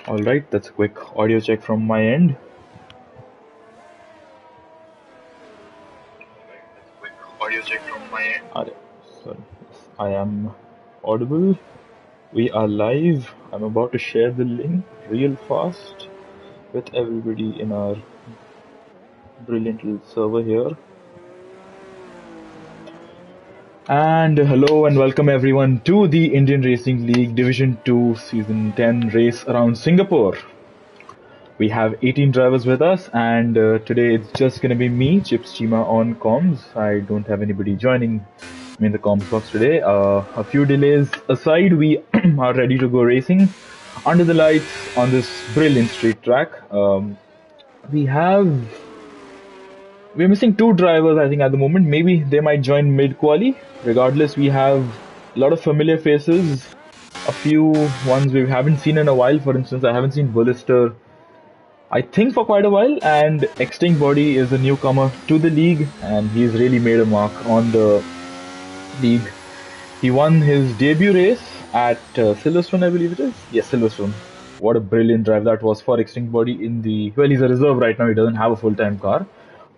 Alright, that's a quick audio check from my end. Alright, sorry. Yes, I am audible. We are live. I'm about to share the link real fast with everybody in our brilliant little server here. And hello and welcome everyone to the Indian Racing League Division 2 Season 10 race around Singapore. We have 18 drivers with us, and today it's just gonna be me, Chips Chima, on comms. I don't have anybody joining me in the comms box today. A few delays aside, we are ready to go racing under the lights on this brilliant street track. We're missing two drivers, I think, at the moment. Maybe they might join mid-quali. Regardless, we have a lot of familiar faces. A few ones we haven't seen in a while. For instance, I haven't seen Bullister, I think, for quite a while. And Extinct Body is a newcomer to the league, and he's really made a mark on the league. He won his debut race at Silverstone, I believe it is. Yes, Silverstone. What a brilliant drive that was for Extinct Body in the... Well, he's a reserve right now. He doesn't have a full-time car.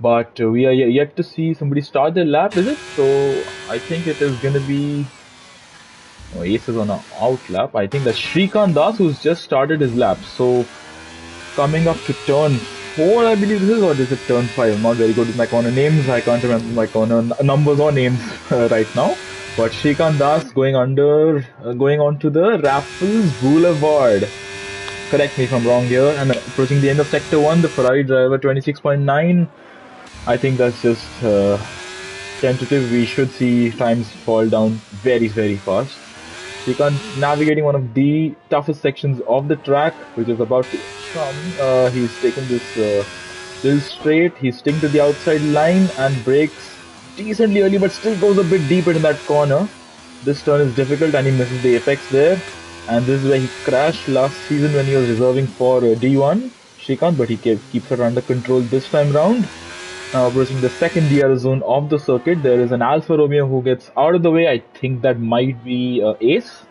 But we are yet to see somebody start their lap, is it? So I think it is going to be... Oh, Ace is on an out lap. I think that's Shrikant Das who's just started his lap. So coming up to turn 4, I believe this is, or is it turn 5? I'm not very good with my corner names. I can't remember my corner numbers or names right now. But Shrikant Das going on to the Raffles Boulevard. Correct me if I'm wrong here. And approaching the end of Sector 1, the Ferrari driver 26.9. I think that's just tentative. We should see times fall down very, very fast. Shrikant navigating one of the toughest sections of the track, which is about to come. He's taken this little straight. He's sticking to the outside line and brakes decently early, but still goes a bit deeper in that corner. This turn is difficult and he misses the apex there. And this is where he crashed last season when he was reserving for D1, Shrikant, but he keeps it under control this time round. Now approaching the second DRS zone of the circuit, there is an Alfa Romeo who gets out of the way. I think that might be Ace,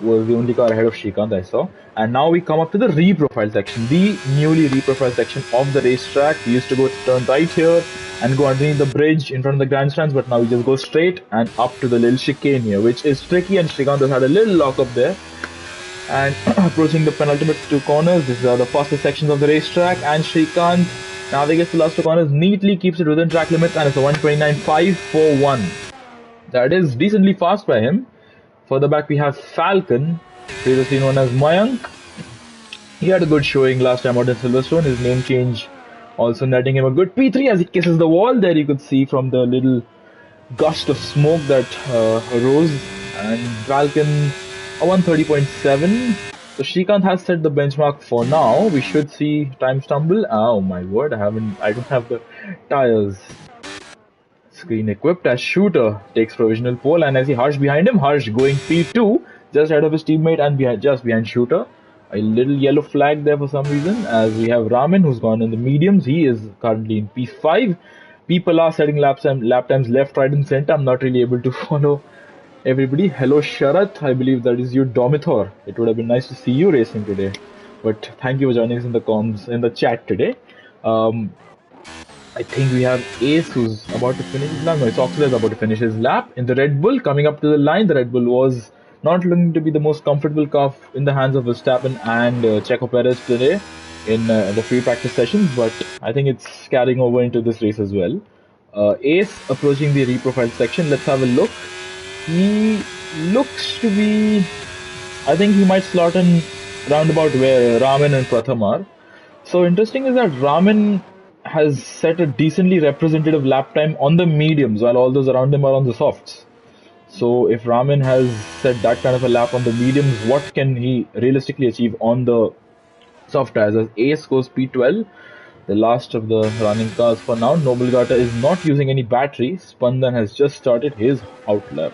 who was the only car ahead of Shrikant I saw. And now we come up to the reprofile section, the newly reprofiled section of the racetrack. We used to go turn right here and go underneath the bridge in front of the grandstands, but now we just go straight and up to the little chicane here, which is tricky, and Shrikant has had a little lock up there. And approaching the penultimate two corners, these are the fastest sections of the racetrack, and Shrikant navigates the last two corners, neatly keeps it within track limits, and it's a 1:29.541. That is decently fast by him. Further back we have Falcon, previously known as Mayank. He had a good showing last time out in Silverstone. His name change also netting him a good P3 as he kisses the wall. There you could see from the little gust of smoke that arose. And Falcon a 1:30.7. So Shrikant has set the benchmark for now. We should see time stumble. Oh my word, I don't have the tires screen equipped as Shooter takes provisional pole, and I see Harsh behind him. Harsh going P2, just ahead of his teammate and just behind Shooter. A little yellow flag there for some reason, as we have Raman who's gone in the mediums. He is currently in P5. People are setting lap times left, right and center. I'm not really able to follow everybody. Hello Sharat, I believe that is you, Domithor. It would have been nice to see you racing today, but thank you for joining us in the chat today. I think we have Ace who's about to finish his lap. No, it's Oxlade about to finish his lap in the Red Bull. Coming up to the line, the Red Bull was not looking to be the most comfortable car in the hands of Verstappen and Checo Perez today in the free practice sessions, but I think it's carrying over into this race as well. Ace approaching the reprofile section. Let's have a look. He looks to be... I think he might slot in roundabout where Raman and Pratham are. So interesting is that Raman has set a decently representative lap time on the mediums while all those around him are on the softs. So if Raman has set that kind of a lap on the mediums, what can he realistically achieve on the soft tires? As Ace goes P12, the last of the running cars for now. Noble Gata is not using any battery. Spandan has just started his hot lap.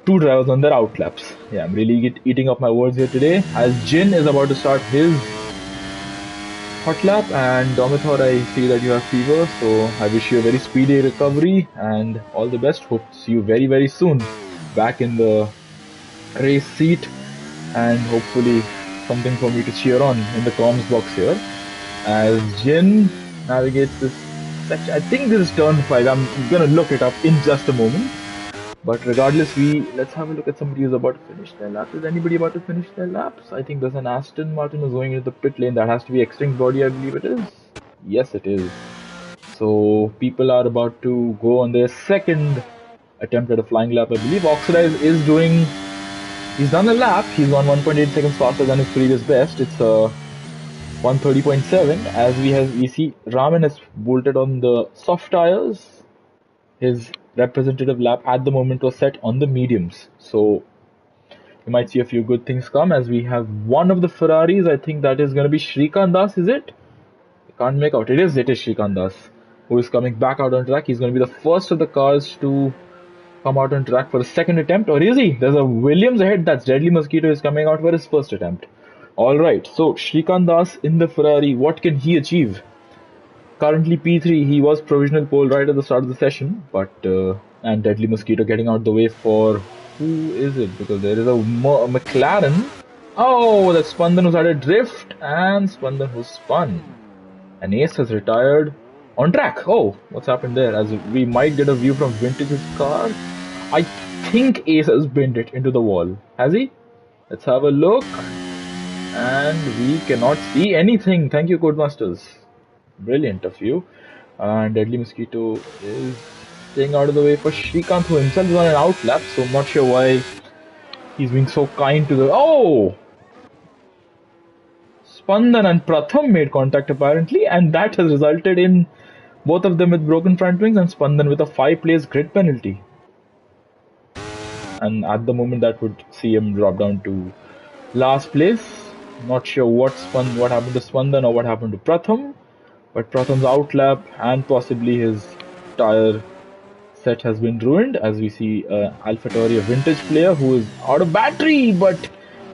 Two drivers on their out laps. Yeah, I'm really eating up my words here today. As Jin is about to start his hot lap, and Domithor, I see that you have fever, so I wish you a very speedy recovery and all the best. Hope to see you very, very soon. back in the race seat, and hopefully something for me to cheer on in the comms box here as Jin navigates this section. I think this is turn 5. I'm gonna look it up in just a moment. But regardless, let's have a look at somebody who's about to finish their lap. Is anybody about to finish their laps? I think there's an Aston Martin who's going into the pit lane. That has to be X-Wing body, I believe it is. Yes, it is. So people are about to go on their second attempt at a flying lap. I believe Oxidize is doing. He's done a lap. He's gone 1.8 seconds faster than his previous best. It's 130.7. As we see Raman has bolted on the soft tires. His representative lap at the moment was set on the mediums. So you might see a few good things come as we have one of the Ferraris. I think that is going to be Shrikant Das, is it? I can't make out. It is Shrikant Das who is coming back out on track. He's going to be the first of the cars to come out on track for a second attempt. Or is he? There's a Williams ahead. That's Deadly Mosquito is coming out for his first attempt. Alright, so Shrikant Das in the Ferrari. What can he achieve? Currently P3, he was provisional pole right at the start of the session, but and Deadly Mosquito getting out the way for who is it? Because there is a McLaren. Oh, that's Spandan who's had a drift and Spandan who spun. And Ace has retired on track. Oh, what's happened there? As we might get a view from Vintage's car. I think Ace has bent it into the wall. Has he? Let's have a look. And we cannot see anything. Thank you, Codemasters. Brilliant of you. And Deadly Mosquito is staying out of the way for Shrikant, who himself is on an out lap, so I'm not sure why he's being so kind to the... Oh! Spandan and Pratham made contact apparently, and that has resulted in both of them with broken front wings and Spandan with a 5-place grid penalty. And at the moment that would see him drop down to last place. Not sure what happened to Spandan or what happened to Pratham. But Pratham's outlap and possibly his tire set has been ruined as we see AlphaTauri, a vintage player who is out of battery, but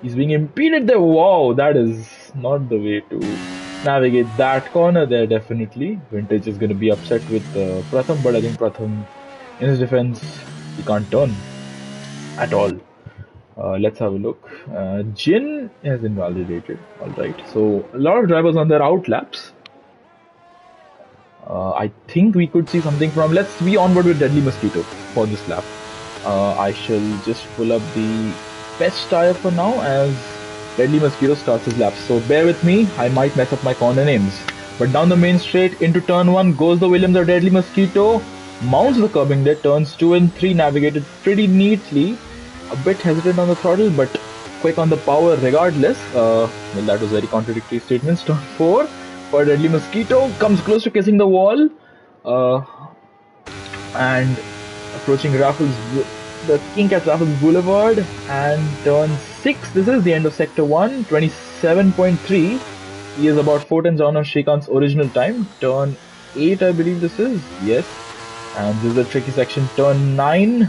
he's being impeded there. Wow, that is not the way to navigate that corner there, definitely. Vintage is going to be upset with Pratham, but I think Pratham, in his defense, he can't turn at all. Let's have a look. Jin has invalidated. Alright, so a lot of drivers on their outlaps. I think we could see something from... Let's be onward with Deadly Mosquito for this lap. I shall just pull up the best tire for now as Deadly Mosquito starts his lap. So bear with me, I might mess up my corner names. But down the main straight into turn 1 goes the Williams of Deadly Mosquito. Mounts the curbing there, turns 2 and 3 navigated pretty neatly. A bit hesitant on the throttle, but quick on the power regardless. Well, that was very contradictory statements. Turn 4. For Deadly Mosquito, comes close to kissing the wall and approaching the King Cat Raffles Boulevard and turn 6. This is the end of sector 1, 27.3. He is about 4 tenths down on Shrikant's original time. Turn 8, I believe this is. Yes. And this is a tricky section, turn 9.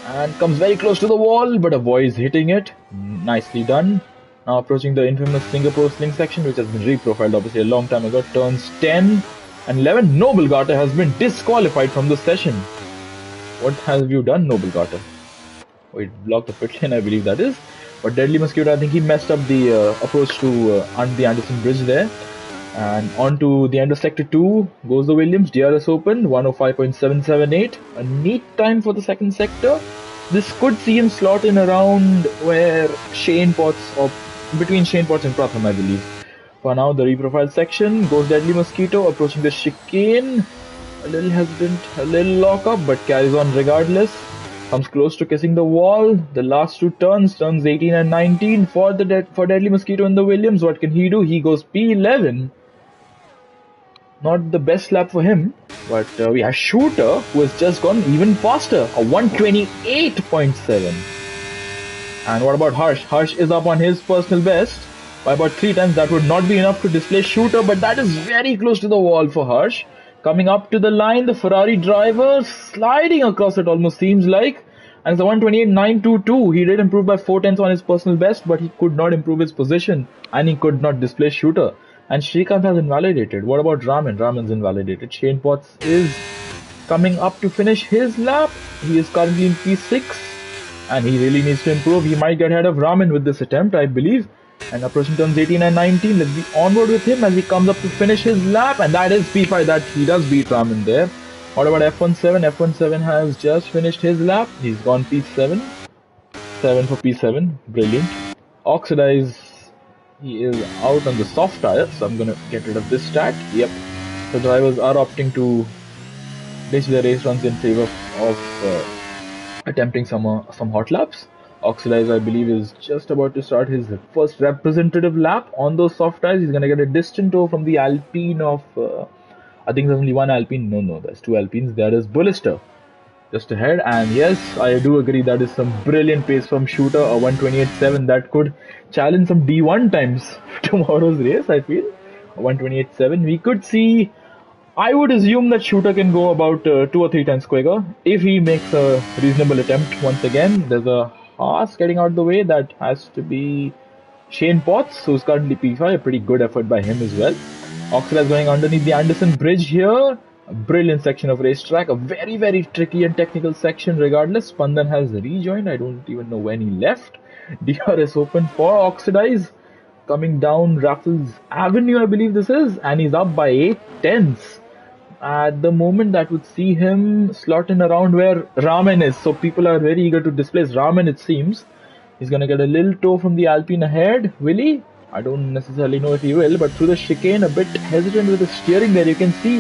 And comes very close to the wall, but avoids hitting it. Nicely done. Now approaching the infamous Singapore Sling section, which has been reprofiled obviously a long time ago. Turns 10 and 11. Noble Gata has been disqualified from the session. What have you done, Noble Gata? Oh, it blocked the pit lane, I believe that is. But Deadly Mosquito, I think he messed up the approach to the Anderson Bridge there. And on to the end of sector 2 goes the Williams. DRS open, 105.778. A neat time for the second sector. This could see him slot in around where Shane Potts, or between Shane Potts and Pratham, I believe. For now, the reprofiled section goes Deadly Mosquito, approaching the chicane. A little hesitant, a little lock up, but carries on regardless. Comes close to kissing the wall. The last 2 turns 18 and 19 for Deadly Mosquito in the Williams. What can he do? He goes P11. Not the best lap for him, but we have Shooter, who has just gone even faster, a 128.7. And what about Harsh? Harsh is up on his personal best by about 3 times. That would not be enough to display Shooter, but that is very close to the wall for Harsh. Coming up to the line, the Ferrari driver sliding across it almost seems like. And it's a 128.922. He did improve by 4 tenths on his personal best, but he could not improve his position and he could not display Shooter. And Shrikant has invalidated. What about Raman? Raman's invalidated. Shane Potts is coming up to finish his lap. He is currently in P6. and he really needs to improve. He might get ahead of Raman with this attempt, I believe. And approaching turns 18 and 19, let's be onward with him as he comes up to finish his lap, and that is P5, that he does beat Raman there. What about F17? F17 has just finished his lap. He's gone P7. 7 for P7. Brilliant. Oxidize. He is out on the soft tires, so I'm gonna get rid of this stat. Yep. The drivers are opting to ditch their race runs in favor of attempting some hot laps. Oxidize, I believe, is just about to start his first representative lap on those soft tires. He's gonna get a distant tow from the Alpine of. I think there's only one Alpine. No, there's two Alpines. There is Bullister just ahead, and yes, I do agree that is some brilliant pace from Shooter, a 128.7 that could challenge some D1 times tomorrow's race. I feel 128.7. We could see. I would assume that Shooter can go about 2 or 3 times quicker if he makes a reasonable attempt once again. There's a Haas getting out of the way. That has to be Shane Potts, who's currently P5. A pretty good effort by him as well. Oxford is going underneath the Anderson Bridge here. A brilliant section of racetrack. A very, very tricky and technical section regardless. Spandan has rejoined. I don't even know when he left. DRS open for Oxidize. Coming down Raffles Avenue, I believe this is. And he's up by 8 tenths. At the moment, that would see him slotting around where Raman is. So people are very eager to displace Raman, it seems. He's going to get a little tow from the Alpine ahead. Will he? I don't necessarily know if he will, but through the chicane, a bit hesitant with the steering there. You can see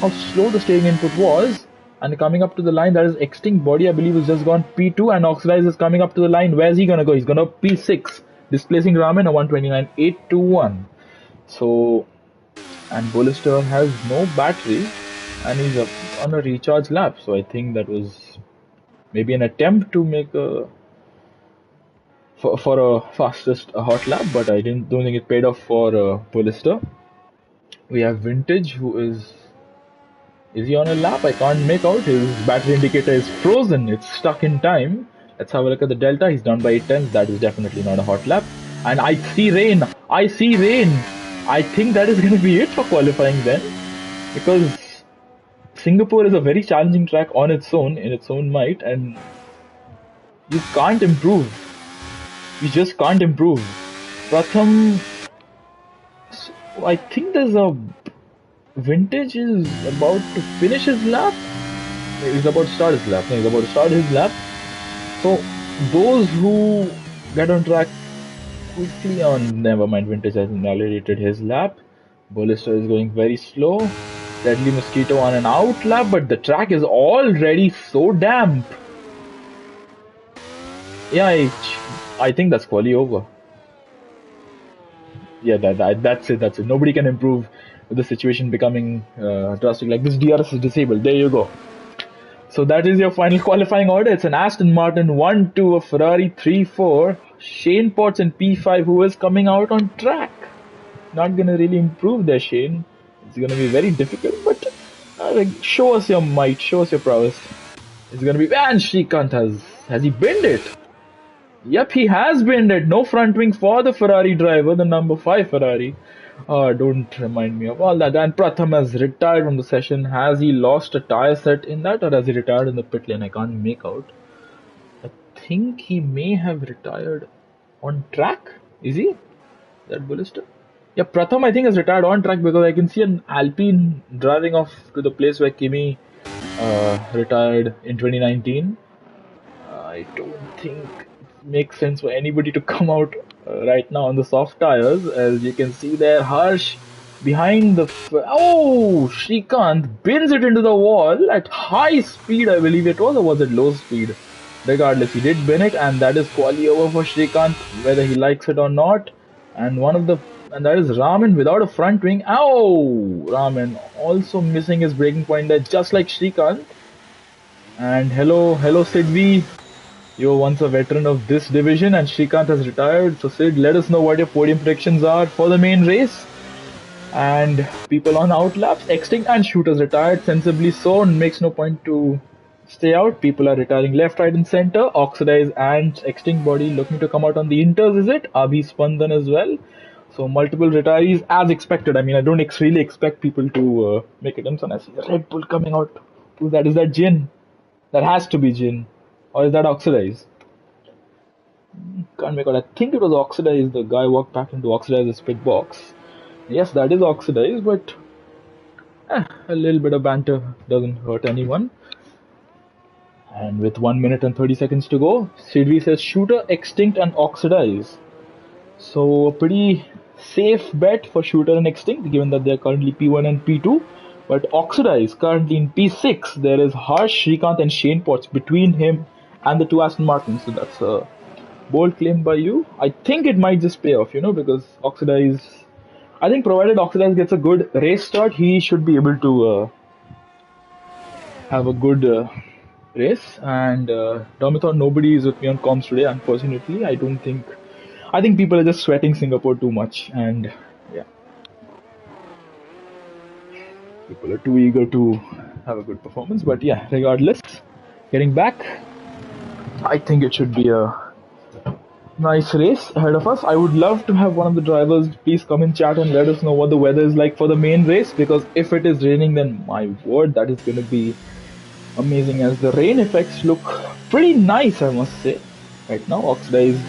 how slow the steering input was. And coming up to the line, that is Extinct Body, I believe, has just gone P2. And Oxidize is coming up to the line. Where's he going to go? He's going to P6, displacing Raman, a 129.821. So, and Bullister has no battery. And he's up on a recharge lap, so I think that was maybe an attempt to make a for a fastest hot lap, but I don't think it paid off for Bullister. We have Vintage, who is he on a lap? I can't make out. His battery indicator is frozen. It's stuck in time. Let's have a look at the delta. He's down by 8 tenths. That is definitely not a hot lap. And I see rain. I think that is going to be it for qualifying then, because Singapore is a very challenging track on its own, in its own might, and you can't improve. You just can't improve. Pratham, I think there's a Vintage is about to finish his lap. He's about to start his lap. No, he's about to start his lap. So those who get on track quickly on, never mind, Vintage has validated his lap. Bullister is going very slow. Deadly Mosquito on an out lap, but the track is already so damp. Yeah, I think that's quali over. Yeah, that's it. Nobody can improve with the situation becoming drastic like this. DRS is disabled. There you go. So that is your final qualifying order. It's an Aston Martin 1-2, a Ferrari 3-4, Shane Potts in P5, who is coming out on track. Not gonna really improve there, Shane. It's going to be very difficult, but show us your might, show us your prowess. It's going to be... And Shrikant has he binned it? Yep, he has binned it. No front wing for the Ferrari driver, the number 5 Ferrari. Don't remind me of all that. And Pratham has retired from the session. Has he lost a tyre set in that, or has he retired in the pit lane? I can't make out. I think he may have retired on track. Is he? That Bullister? Yeah, Pratham I think has retired on track, because I can see an Alpine driving off to the place where Kimi retired in 2019. I don't think it makes sense for anybody to come out right now on the soft tires. As you can see there, Harsh behind the... Shrikant bins it into the wall at high speed, I believe it was, or was it low speed? Regardless, he did bin it, and that is quali over for Shrikant, whether he likes it or not. And that is Raman without a front wing. Raman also missing his braking point there, just like Shrikant. And hello Sid. You were once a veteran of this division, and Shrikant has retired. So Sid, let us know what your podium predictions are for the main race. And people on outlaps, Extinct and Shooters retired, sensibly so, and makes no point to stay out. People are retiring left, right, and center. Oxidize and Extinct Body looking to come out on the inters, is it? Abhi Spandan as well. So multiple retirees as expected. I mean, I don't really expect people to make attempts on. I see Red Bull coming out. Who's that? Is that Jin? That has to be Jin. Or is that Oxidize? can't make out. I think it was Oxidized. The guy walked back into Oxidized's pit box. Yes, that is Oxidized, but a little bit of banter doesn't hurt anyone. And with 1 minute and 30 seconds to go, Sidvi says Shooter, Extinct, and Oxidize. So a pretty safe bet for Shooter and Extinct, given that they're currently P1 and P2. But Oxidize currently in P6. There is Harsh, Shrikant, and Shane Potts between him and the two Aston Martins. So that's a bold claim by you. I think it might just pay off, because Oxidize. I think provided Oxidize gets a good race start, he should be able to have a good race. And Domitor, nobody is with me on comms today, unfortunately. I think people are just sweating Singapore too much, and yeah, people are too eager to have a good performance. But yeah, regardless, getting back, I think it should be a nice race ahead of us. I would love to have one of the drivers please come in chat and let us know what the weather is like for the main race, because if it is raining, then my word, that is going to be amazing, as the rain effects look pretty nice, I must say. Right now, Oxidize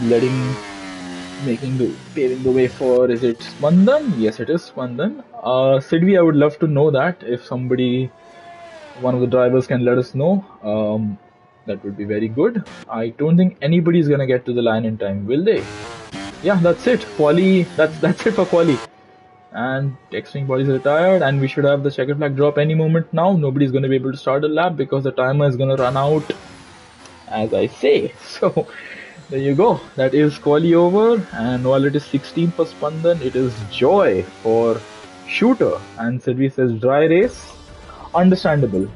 paving the way for, is it Spandan? Yes, it is Spandan. Sidvi, I would love to know that. If one of the drivers can let us know, that would be very good. I don't think anybody's gonna get to the line in time, will they? Yeah, that's it. Quali, that's it for Quali. And Extreme Body's retired, and we should have the checkered flag drop any moment now. Nobody's gonna be able to start a lap because the timer is gonna run out, as I say. So there you go. That is Quali over, and while it is 16 for Spandan, it is joy for Shooter. And Sidvi says dry race. Understandable.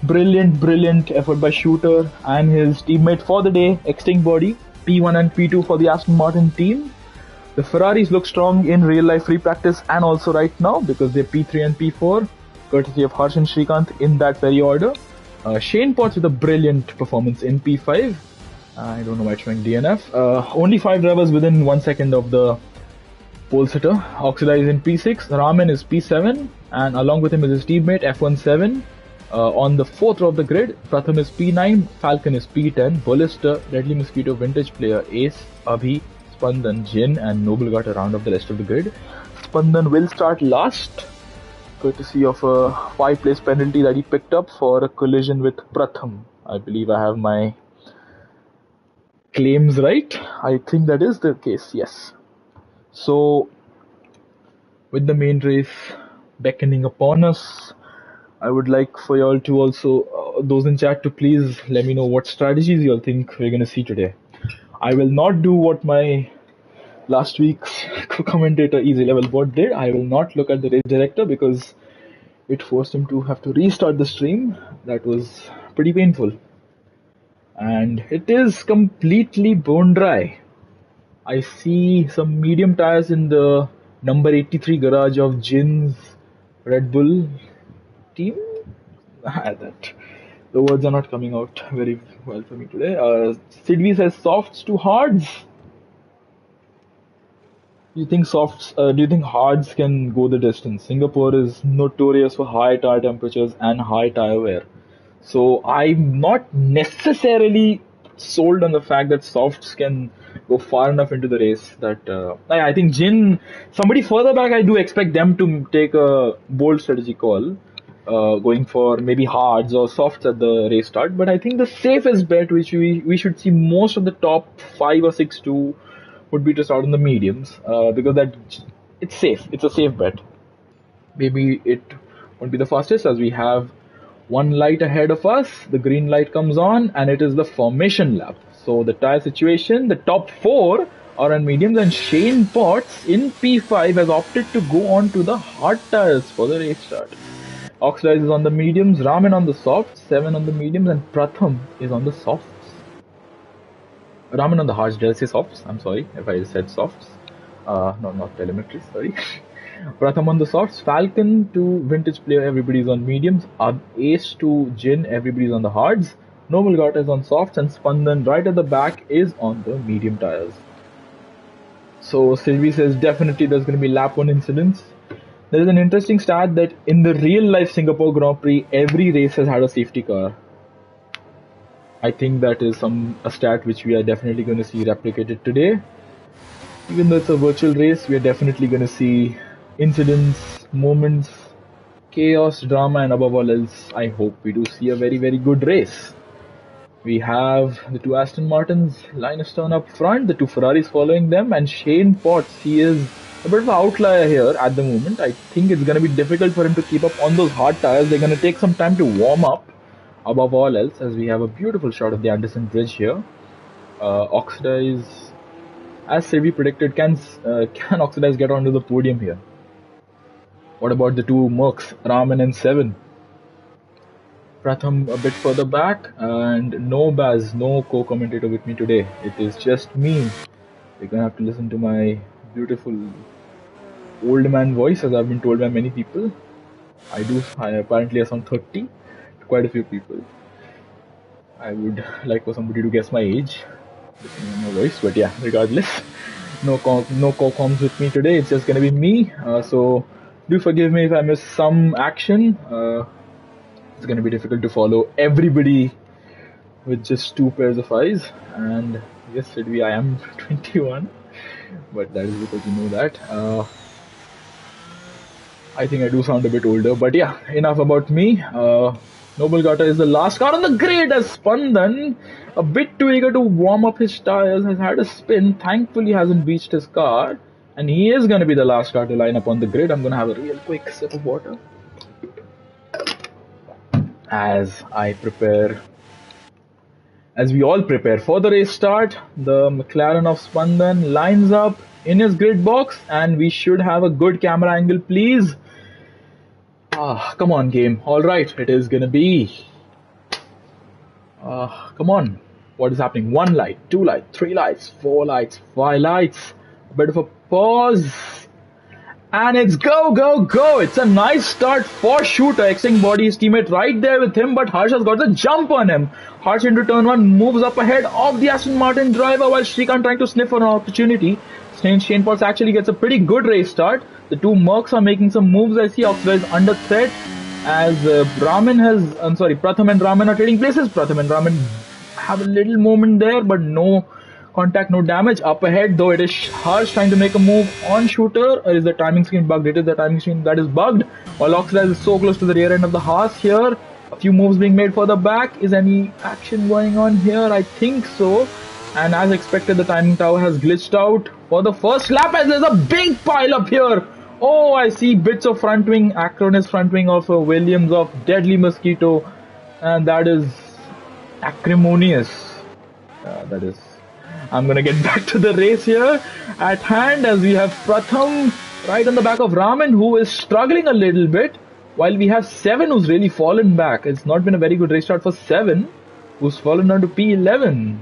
Brilliant effort by Shooter and his teammate for the day, Extinct Body, P1 and P2 for the Aston Martin team. The Ferraris look strong in real life free practice and also right now, because they're P3 and P4, courtesy of Harsh and Shrikant in that very order. Shane Potts with a brilliant performance in P5. I don't know why it's showing DNF. Only 5 drivers within 1 second of the pole sitter. Oxidize in P6, Raman is P7, and along with him is his teammate F17. On the 4th row of the grid, Pratham is P9, Falcon is P10, Ballista, Deadly Mosquito, Vintage Player, Ace, Abhi, Spandan, Jin, and Noble got a round of the rest of the grid. Spandan will start last, courtesy of a 5-place penalty that he picked up for a collision with Pratham. I believe I have my claims right. I think that is the case, yes. So, with the main race beckoning upon us, I would like for y'all to also, those in chat, to please let me know what strategies y'all think we're going to see today. I will not do what my last week's commentator Easy Level Bot did. I will not look at the race director because it forced him to have to restart the stream. That was pretty painful. And it is completely bone dry. I see some medium tires in the number 83 garage of Jin's Red Bull team. That the words are not coming out very well for me today. Sidvi says softs to hards. Do you think hards can go the distance? Singapore is notorious for high tire temperatures and high tire wear. So I'm not necessarily sold on the fact that softs can go far enough into the race. That I think Jin, somebody further back, I do expect them to take a bold strategy call, going for maybe hards or softs at the race start. But I think the safest bet, which we should see most of the top 5 or 6 do, would be to start on the mediums, because it's safe. It's a safe bet. Maybe it won't be the fastest, as we have one light ahead of us. The green light comes on, and it is the formation lap. So the tire situation, the top 4 are on mediums, and Shane Potts in P5 has opted to go on to the hard tires for the race start. Oxidize is on the mediums, Raman on the softs, 7 on the mediums, and Pratham is on the softs. Raman on the hards, did I say softs? I'm sorry if I said softs. No, not telemetry, sorry. Pratham on the softs, Falcon to Vintage Player, everybody's on mediums. Ace to Jin, everybody's on the hards. Noble Gata is on softs, and Spandan right at the back is on the medium tires. So Sylvie says definitely there's going to be lap 1 incidents. There is an interesting stat that in the real life Singapore Grand Prix, every race has had a safety car. I think that is a stat which we are definitely going to see replicated today. Even though it's a virtual race, we are definitely going to see incidents, moments, chaos, drama, and above all else, I hope we do see a very, very good race. We have the two Aston Martins, Linus Stone up front, the two Ferraris following them, and Shane Potts. He is a bit of an outlier here at the moment. I think it's going to be difficult for him to keep up on those hard tires. They're going to take some time to warm up, above all else, as we have a beautiful shot of the Anderson Bridge here. Oxidize, as Sebi predicted, can Oxidize get onto the podium here? What about the two Mercs, Raman and Seven? Pratham a bit further back, and no Baz, no co-commentator with me today. It is just me. You're gonna have to listen to my beautiful old man voice, as I've been told by many people. I apparently sound 30 to quite a few people. I would like for somebody to guess my age, depending on my voice, but yeah, regardless. No co-coms with me today, it's just gonna be me. So do forgive me if I miss some action. It's going to be difficult to follow everybody with just two pairs of eyes. And yes, Sidvi, I am 21, but that is because you know that. I think I do sound a bit older, but yeah, enough about me. Noble Gata is the last car on the grid as Spandan, a bit too eager to warm up his tires, has had a spin. Thankfully, hasn't beached his car, and he is going to be the last car to line up on the grid. I'm going to have a real quick sip of water as we all prepare for the race start. The McLaren of Spandan lines up in his grid box, and we should have a good camera angle, please. Come on, game. Alright, it is gonna be. Come on. What is happening? 1 light, 2 lights, 3 lights, 4 lights, 5 lights. A bit of a pause. And it's go, go, go. It's a nice start for Shooter, exiting body, his teammate right there with him, but Harsh has got the jump on him. Harsh into turn 1 moves up ahead of the Aston Martin driver, while Shrikant trying to sniff for an opportunity. Shane Potts actually gets a pretty good race start. The two Mercs are making some moves. I see Oxford is under threat as Pratham and Raman are trading places. Pratham and Raman have a little moment there, but no contact, no damage. Up ahead, though, it is Harsh trying to make a move on Shooter. Or is the timing screen bugged? It is the timing screen that is bugged. While Oxlade is so close to the rear end of the Haas here. A few moves being made further back. Is any action going on here? I think so. And as expected, the timing tower has glitched out for the first lap, as there's a big pile up here. Oh, I see bits of front wing, Acronis front wing of Williams of Deadly Mosquito. And that is acrimonious. That is... I'm gonna get back to the race here at hand, as we have Pratham right on the back of Raman, who is struggling a little bit, while we have Seven, who's really fallen back. It's not been a very good race start for Seven, who's fallen down to P11.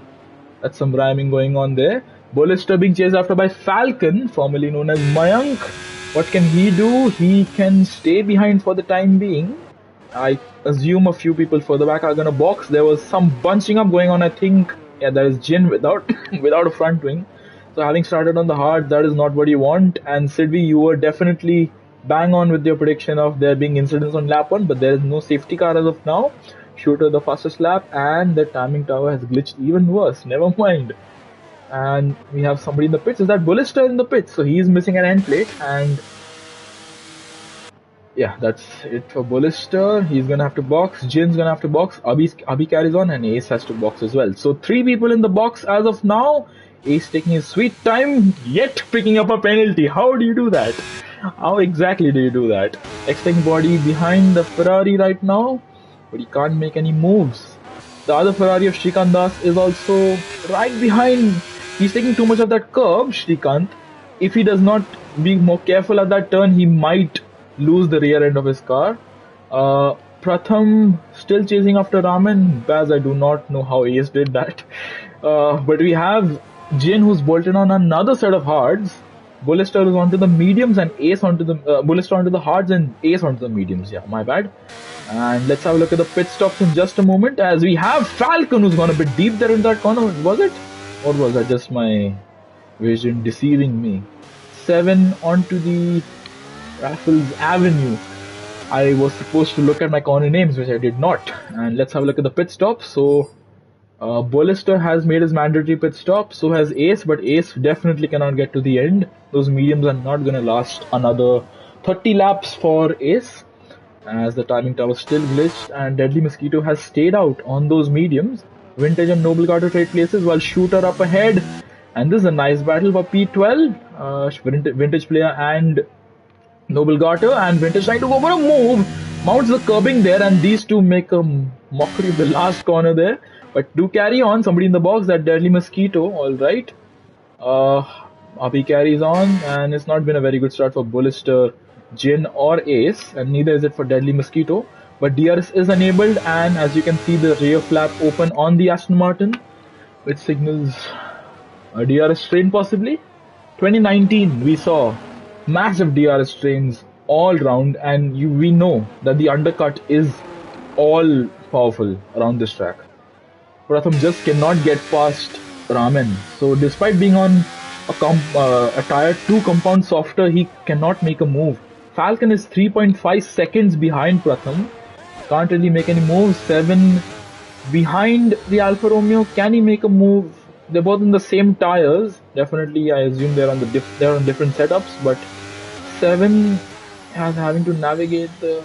That's some rhyming going on there. Bollister being chased after by Falcon, formerly known as Mayank. What can he do? He can stay behind for the time being. I assume a few people further back are gonna box. There was some bunching up going on, I think. Yeah, that is Jin without a front wing. So having started on the hard, that is not what you want. And Sidvi, you were definitely bang on with your prediction of there being incidents on lap 1, but there is no safety car as of now. Shooter the fastest lap, and the timing tower has glitched even worse. Never mind. And we have somebody in the pits. Is that Bullister in the pits? So he's missing an end plate, and yeah, that's it for Bullister. He's gonna have to box. Jin's gonna have to box. Abhi carries on, and Ace has to box as well. So 3 people in the box as of now. Ace taking his sweet time, yet picking up a penalty. How do you do that? How exactly do you do that? Extending body behind the Ferrari right now, but he can't make any moves. The other Ferrari of Shrikant Das is also right behind. He's taking too much of that curb, Shrikant. If he does not be more careful at that turn, he might lose the rear end of his car. Pratham still chasing after Raman. Baz, I do not know how Ace did that. But we have Jin, who's bolted on another set of hards. Bullister is onto the mediums, and Ace onto the Bullister onto the hards, and Ace onto the mediums. Yeah, my bad. And let's have a look at the pit stops in just a moment, as we have Falcon, who's gone a bit deep there in that corner. Was it? Or was that just my vision deceiving me? 7 onto the Raffles Avenue. I was supposed to look at my corner names, which I did not. And let's have a look at the pit stop. So Bollister has made his mandatory pit stop, so has Ace, but Ace definitely cannot get to the end. Those mediums are not going to last another 30 laps for Ace, as the timing tower still glitched, and Deadly Mosquito has stayed out on those mediums. Vintage and Noble Carter trade places while Shooter up ahead, and this is a nice battle for P12. Vintage player and Noble Garter, and Vintage trying to go for a move. Mounts the curbing there, and these two make a mockery of the last corner there. But do carry on. Somebody in the box, that Deadly Mosquito. Alright. Abhi carries on, and it's not been a very good start for Bullister, Jin, or Ace, and neither is it for Deadly Mosquito. But DRS is enabled, and as you can see, the rear flap open on the Aston Martin, which signals a DRS strain possibly. 2019, we saw massive DRS strains all round, and we know that the undercut is all powerful around this track. Pratham just cannot get past Ramen. So despite being on a tire 2 compound softer, he cannot make a move. Falcon is 3.5 seconds behind Pratham. Can't really make any moves. 7 behind the Alfa Romeo. Can he make a move? They're both in the same tires. Definitely, I assume they're on different setups. But 7 has having to navigate the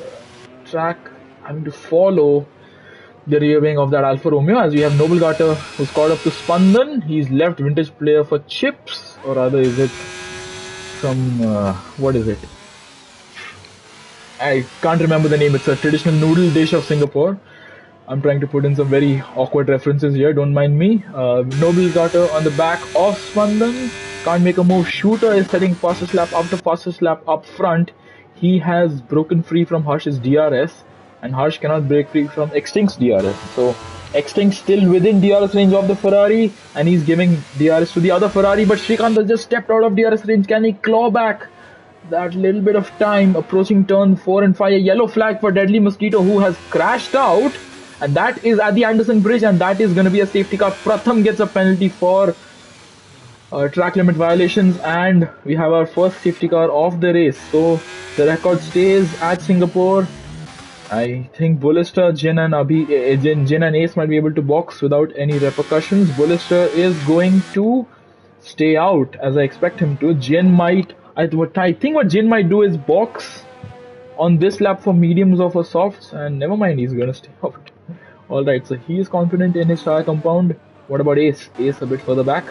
track, having to follow the rear wing of that Alfa Romeo, as we have Noble Garter who's caught up to Spandan. He's left Vintage player for chips, or rather is it from what is it? I can't remember the name. It's a traditional noodle dish of Singapore. I'm trying to put in some very awkward references here, don't mind me. Noble Garter on the back of Spandan. Can't make a move. Shooter is setting fastest lap after fastest lap up front. He has broken free from Harsh's DRS, and Harsh cannot break free from Extinct's DRS. So Extinct still within DRS range of the Ferrari, and he's giving DRS to the other Ferrari, but Srikanth has just stepped out of DRS range. Can he claw back that little bit of time? Approaching turn 4 and 5, a yellow flag for Deadly Mosquito, who has crashed out, and that is at the Anderson Bridge, and that is going to be a safety car. Pratham gets a penalty for track limit violations, and we have our first safety car of the race. So the record stays at Singapore. I think Bullister, Jin and Ace might be able to box without any repercussions. Bullister is going to stay out, as I expect him to. Jin might, I think what Jin might do is box on this lap for mediums or for softs, and never mind, he's going to stay out. Alright, so he is confident in his tire compound. What about Ace? Ace a bit further back.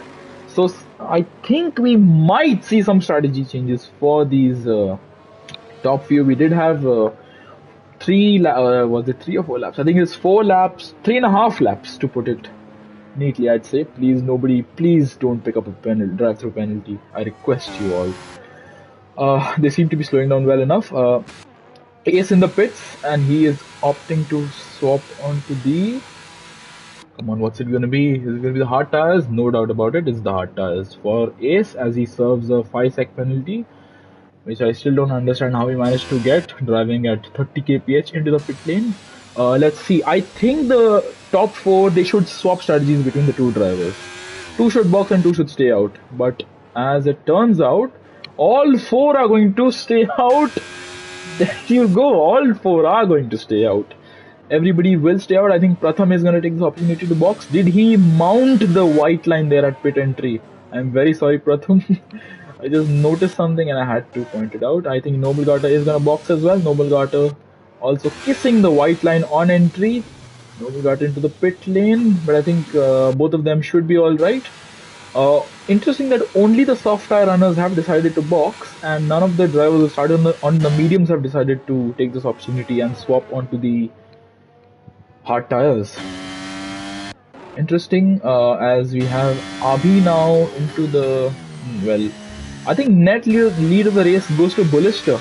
So I think we might see some strategy changes for these top few. We did have was it 3 or 4 laps? I think it's 4 laps, 3.5 laps to put it neatly, I'd say. Please, nobody, please don't pick up a drive-through penalty. I request you all. They seem to be slowing down well enough. Ace in the pits, and he is opting to swap onto the... Come on, what's it going to be? Is it going to be the hard tires? No doubt about it, it's the hard tires for Ace, as he serves a 5-sec penalty, which I still don't understand how he managed to get, driving at 30 kph into the pit lane. Let's see, I think the top 4, they should swap strategies between the 2 drivers. 2 should box and 2 should stay out. But as it turns out, all 4 are going to stay out. There you go, all 4 are going to stay out. Everybody will stay out. I think Pratham is going to take this opportunity to box. Did he mount the white line there at pit entry? I'm very sorry, Pratham. I just noticed something and I had to point it out. I think Noble Garter is going to box as well. Noble Garter also kissing the white line on entry. Noble Garter into the pit lane, but I think both of them should be alright. Interesting that only the soft tire runners have decided to box, and none of the drivers who started on the mediums have decided to take this opportunity and swap onto the hard tires. Interesting, as we have Abhi now into the, well, I think net lead of the race goes to Bullister.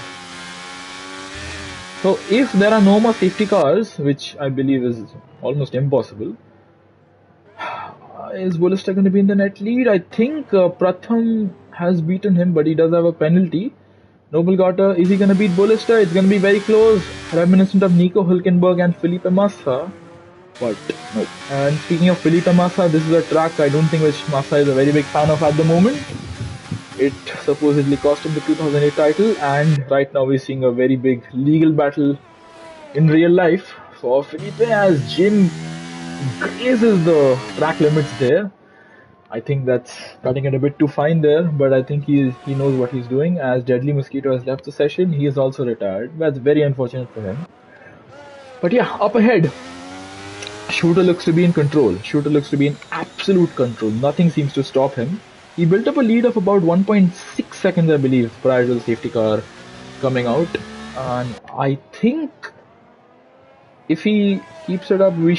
So if there are no more safety cars, which I believe is almost impossible, is Bullister going to be in the net lead? I think Pratham has beaten him, but he does have a penalty. Noble Garter, is he going to beat Bullister? It's going to be very close, reminiscent of Nico Hülkenberg and Felipe Massa, but no. And speaking of Felipe Massa, this is a track I don't think which Massa is a very big fan of at the moment. It supposedly cost him the 2008 title, and right now we're seeing a very big legal battle in real life for Felipe, as Jin grazes the track limits there. I think that's cutting it a bit too fine there, but I think he knows what he's doing. As Deadly Mosquito has left the session, he is also retired. That's very unfortunate for him. But yeah, up ahead, Shooter looks to be in control. Shooter looks to be in absolute control. Nothing seems to stop him. He built up a lead of about 1.6 seconds, I believe, prior to the safety car coming out. And I think if he keeps it up, we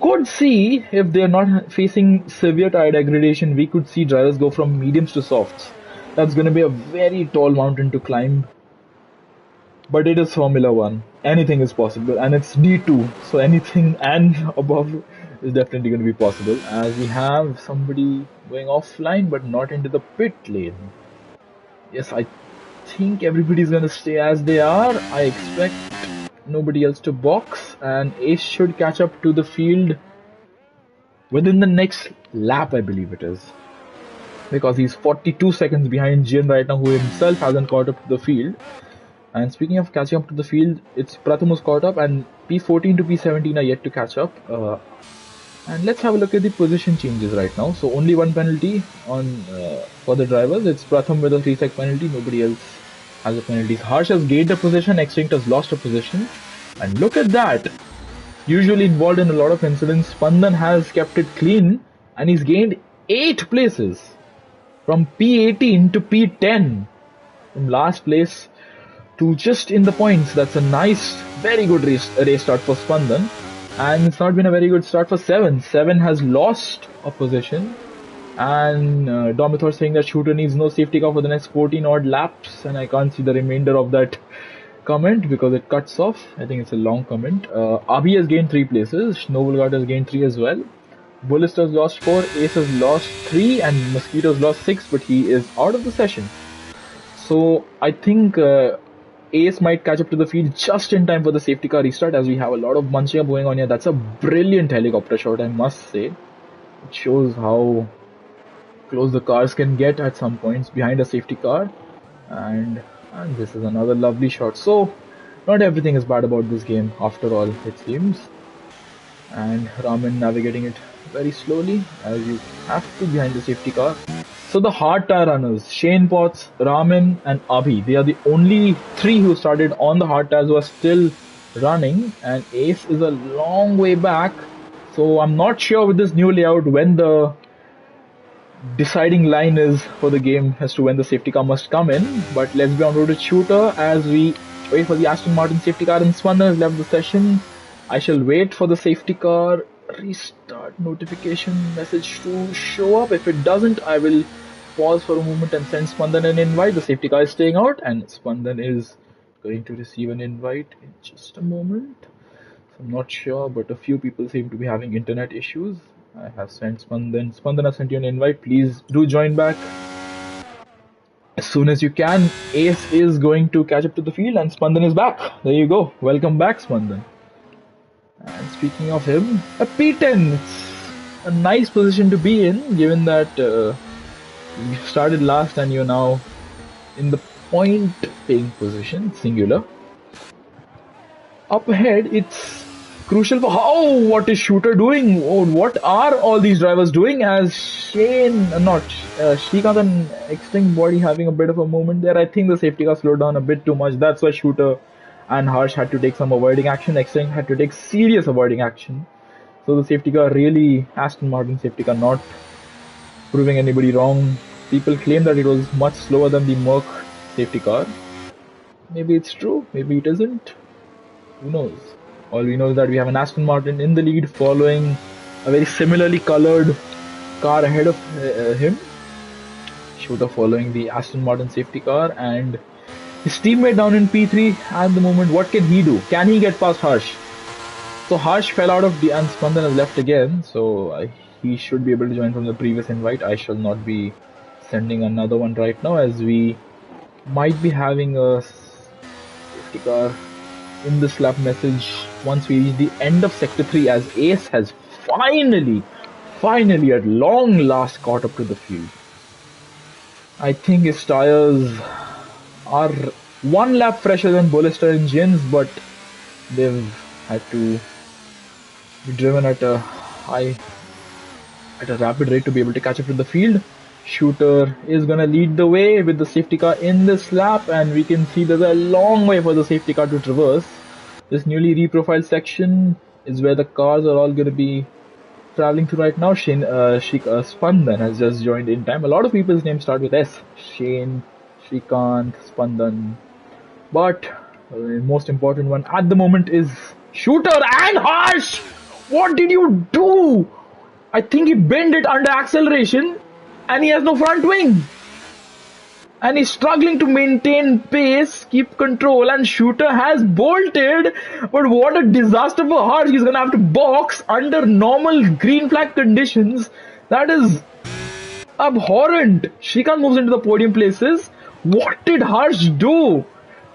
could see, if they're not facing severe tire degradation, we could see drivers go from mediums to softs. That's going to be a very tall mountain to climb. But it is Formula One. Anything is possible, and it's D2, so anything and above is definitely going to be possible. As we have somebody going offline, but not into the pit lane. Yes, I think everybody's going to stay as they are. I expect nobody else to box, and Ace should catch up to the field within the next lap, I believe it is. Because he's 42 seconds behind Jin right now, who himself hasn't caught up to the field. And speaking of catching up to the field, it's Pratham who's caught up, and P14 to P17 are yet to catch up. And let's have a look at the position changes right now. So only one penalty on for the drivers. It's Pratham with a 3-sec penalty. Nobody else has a penalty. Harsh has gained a position. Extinct has lost a position. And look at that. Usually involved in a lot of incidents. Spandan has kept it clean, and he's gained 8 places. From P18 to P10. From last place to just in the points. That's a nice, very good race start for Spandan. And it's not been a very good start for Seven. Seven has lost a position. And Domithor saying that Shooter needs no safety car for the next 14 odd laps. And I can't see the remainder of that comment because it cuts off. I think it's a long comment. Abhi has gained 3 places. Novelgard has gained 3 as well. Bullist has lost 4. Ace has lost 3. And Mosquito has lost 6. But he is out of the session. So I think Ace might catch up to the field just in time for the safety car restart, as we have a lot of bunching up going on here. That's a brilliant helicopter shot, I must say. It shows how close the cars can get at some points behind a safety car. And this is another lovely shot. So not everything is bad about this game after all, it seems. And Raman navigating it very slowly, as you have to behind the safety car. So the hard tire runners, Shane Potts, Raman and Abhi, they are the only 3 who started on the hard tires who are still running, and Ace is a long way back. So I'm not sure with this new layout when the deciding line is for the game as to when the safety car must come in. But let's be on road with Shooter as we wait for the Aston Martin safety car, and Spandan has left the session. I shall wait for the safety car restart notification message to show up. If it doesn't, I will pause for a moment and send Spandan an invite. The safety car is staying out, and Spandan is going to receive an invite in just a moment. So I'm not sure, but a few people seem to be having internet issues. I have sent Spandan. Spandan, I sent you an invite. Please do join back as soon as you can. Ace is going to catch up to the field, and Spandan is back. There you go. Welcome back, Spandan. And speaking of him, a P10. It's a nice position to be in, given that you started last and you're now in the point paying position, singular. Up ahead, it's crucial for what is Shooter doing? What are all these drivers doing? As Shrikant and Extinct Body having a bit of a moment there. I think the safety car slowed down a bit too much. That's why Shooter and Harsh had to take some avoiding action. Extinct had to take serious avoiding action. So the safety car really, Aston Martin safety car, not proving anybody wrong. People claim that it was much slower than the Merc safety car. Maybe it's true, maybe it isn't. Who knows? All we know is that we have an Aston Martin in the lead, following a very similarly colored car ahead of him. Shooter following the Aston Martin safety car, and his teammate down in P3 at the moment. What can he do? Can he get past Harsh? So Harsh fell out of the, and Spandan has left again, so he should be able to join from the previous invite. I shall not be sending another one right now, as we might be having a safety car in this lap message once we reach the end of sector 3, as Ace has finally at long last caught up to the field. I think his tires are 1 lap fresher than Bullista and Jin's, but they've had to be driven at a rapid rate to be able to catch up to the field. Shooter is gonna lead the way with the safety car in this lap, and we can see there's a long way for the safety car to traverse. This newly reprofiled section is where the cars are all gonna be traveling through right now. Spandan has just joined in time. A lot of people's names start with S. Shane, Shrikant, Spandan. But the most important one at the moment is Shooter and Harsh! What did you do? I think he bent it under acceleration and he has no front wing. And he's struggling to maintain pace, keep control, and Shooter has bolted. But what a disaster for Harsh. He's gonna have to box under normal green flag conditions. That is abhorrent. Shrikant moves into the podium places. What did Harsh do?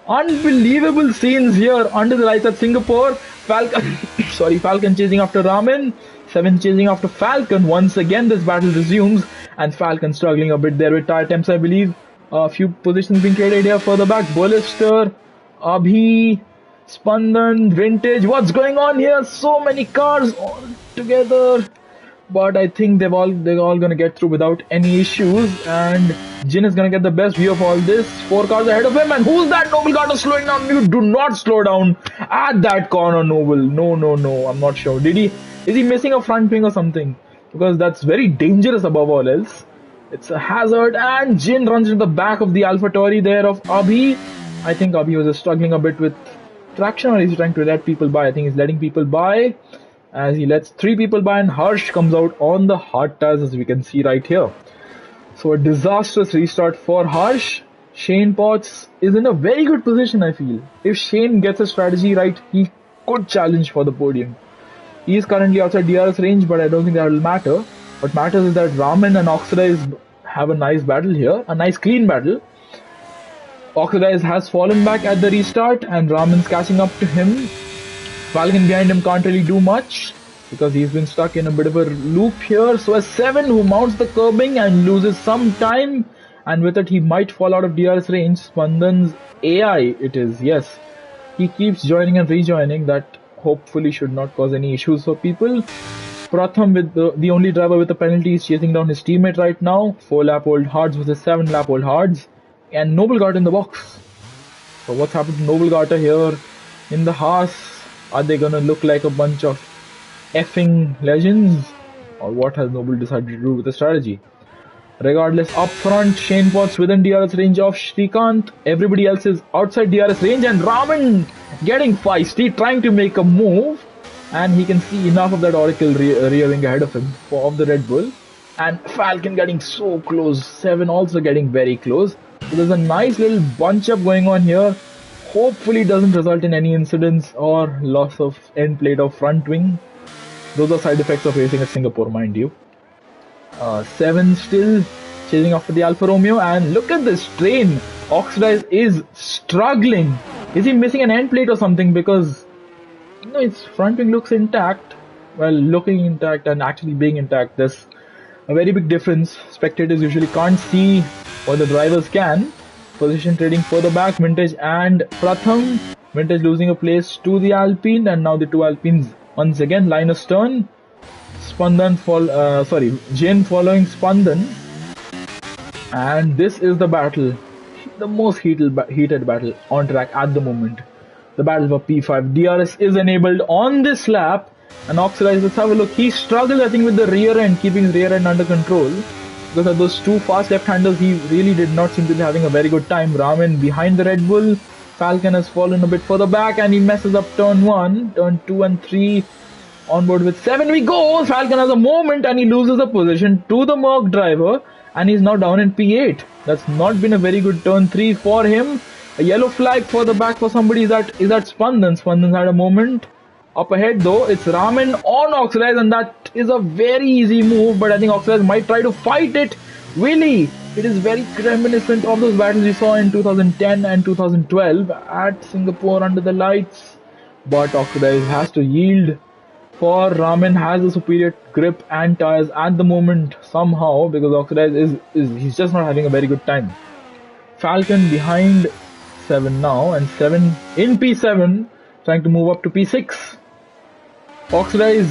Unbelievable scenes here under the lights at Singapore. Falcon chasing after Raman. Seven chasing after Falcon. Once again, this battle resumes, and Falcon struggling a bit there with tire temps, I believe. A few positions being traded here further back. Bollister, Abhi, Spandan, Vintage. What's going on here? So many cars all together. But I think they're all gonna get through without any issues, and Jin is gonna get the best view of all this. 4 cars ahead of him, and who's that? Noble Carter slowing down. You do not slow down at that corner, Noble. No. I'm not sure. Is he missing a front wing or something? Because that's very dangerous above all else. It's a hazard, and Jin runs into the back of the AlphaTauri there of Abhi. I think Abhi was struggling a bit with traction, or he's trying to let people by. I think he's letting people by. As he lets 3 people by, and Harsh comes out on the hard tires, as we can see right here. So a disastrous restart for Harsh. Shane Potts is in a very good position, I feel. If Shane gets a strategy right, he could challenge for the podium. He is currently outside DRS range, but I don't think that will matter. What matters is that Raman and Oxidize have a nice battle here, a nice clean battle. Oxidize has fallen back at the restart, and Raman's catching up to him. Falcon behind him can't really do much because he's been stuck in a bit of a loop here. So a 7 who mounts the curbing and loses some time, and with it he might fall out of DRS range. Spandan's AI it is, yes. He keeps joining and rejoining. That hopefully should not cause any issues for people. Pratham, with the only driver with a penalty, is chasing down his teammate right now. 4-lap-old Hards versus 7-lap-old Hards. And Noble Garter in the box. So what's happened to Noble Garter here in the Haas? Are they gonna look like a bunch of effing legends? Or what has Noble decided to do with the strategy? Regardless, up front, Shane Potts within DRS range of Shrikant. Everybody else is outside DRS range, and Raman getting feisty, trying to make a move. And he can see enough of that Oracle rearing ahead of him of the Red Bull. And Falcon getting so close. 7 also getting very close. So there's a nice little bunch up going on here. Hopefully doesn't result in any incidents or loss of end plate or front wing. Those are side effects of racing at Singapore, mind you. 7 still chasing after the Alfa Romeo, and look at this train. Oxidize is struggling. Is he missing an end plate or something? Because no, its front wing looks intact. Well, looking intact and actually being intact, there's a very big difference. Spectators usually can't see what the drivers can. Position trading further back, Vintage and Pratham. Vintage losing a place to the Alpine, and now the 2 Alpines once again line astern. Jane following Spandan, and this is the battle, the most heated battle on track at the moment. The battle for P5. DRS is enabled on this lap, and Oxidize, let's have a look. He struggled, I think, with the rear end, keeping his rear end under control. Because of those 2 fast left-handers, he really did not seem to be having a very good time. Raman behind the Red Bull. Falcon has fallen a bit further back, and he messes up turn 1, turn 2 and 3. On board with 7 we go. Falcon has a moment, and he loses the position to the Merc driver, and he's now down in P8. That's not been a very good turn 3 for him. A yellow flag for the back for somebody. Is that Spandan? Spandan's had a moment. Up ahead though, it's Raman on Oxidize, and that is a very easy move, but I think Oxidize might try to fight it. Really, it is very reminiscent of those battles we saw in 2010 and 2012 at Singapore under the lights. But Oxidize has to yield, for Raman has the superior grip and tires at the moment somehow, because Oxidize he's just not having a very good time. Falcon behind 7 now, and 7 in P7 trying to move up to P6. Oxidize,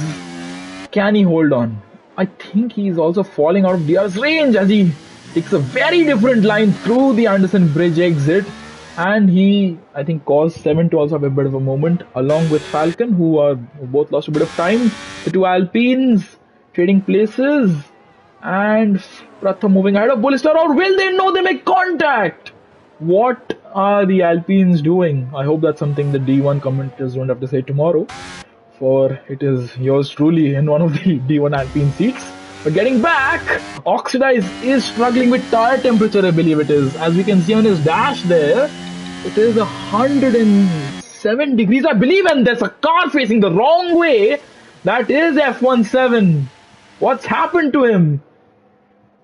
can he hold on? I think he's also falling out of DR's range as he takes a very different line through the Anderson Bridge exit. And he, I think, caused Seven to also have a bit of a moment, along with Falcon, who both lost a bit of time. The two Alpines trading places, and Pratham moving ahead of Bullstar. Or will they? No, they make contact. What are the Alpines doing? I hope that's something the D1 commenters don't have to say tomorrow, for it is yours truly in one of the D1 Alpine seats. But getting back, Oxidize is struggling with tire temperature, I believe it is. As we can see on his dash there, it is 107 degrees, I believe, and there's a car facing the wrong way. That is F17. What's happened to him?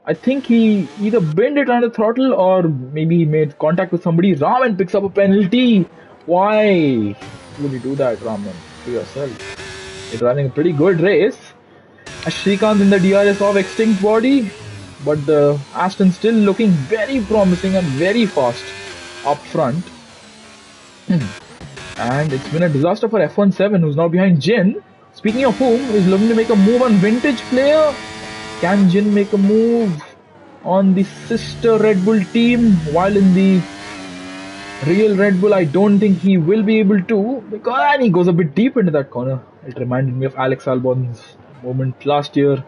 I think he either bent it on the throttle or maybe he made contact with somebody. Raman picks up a penalty. Why would you do that, Raman, to yourself? You're running a pretty good race. Shrikant in the DRS of Extinct Body, but the Aston still looking very promising and very fast up front. And it's been a disaster for F17, who's now behind Jin. Speaking of whom, is looking to make a move on Vintage player. Can Jin make a move on the sister Red Bull team? While in the real Red Bull, I don't think he will be able to, because he goes a bit deep into that corner. It reminded me of Alex Albon's moment last year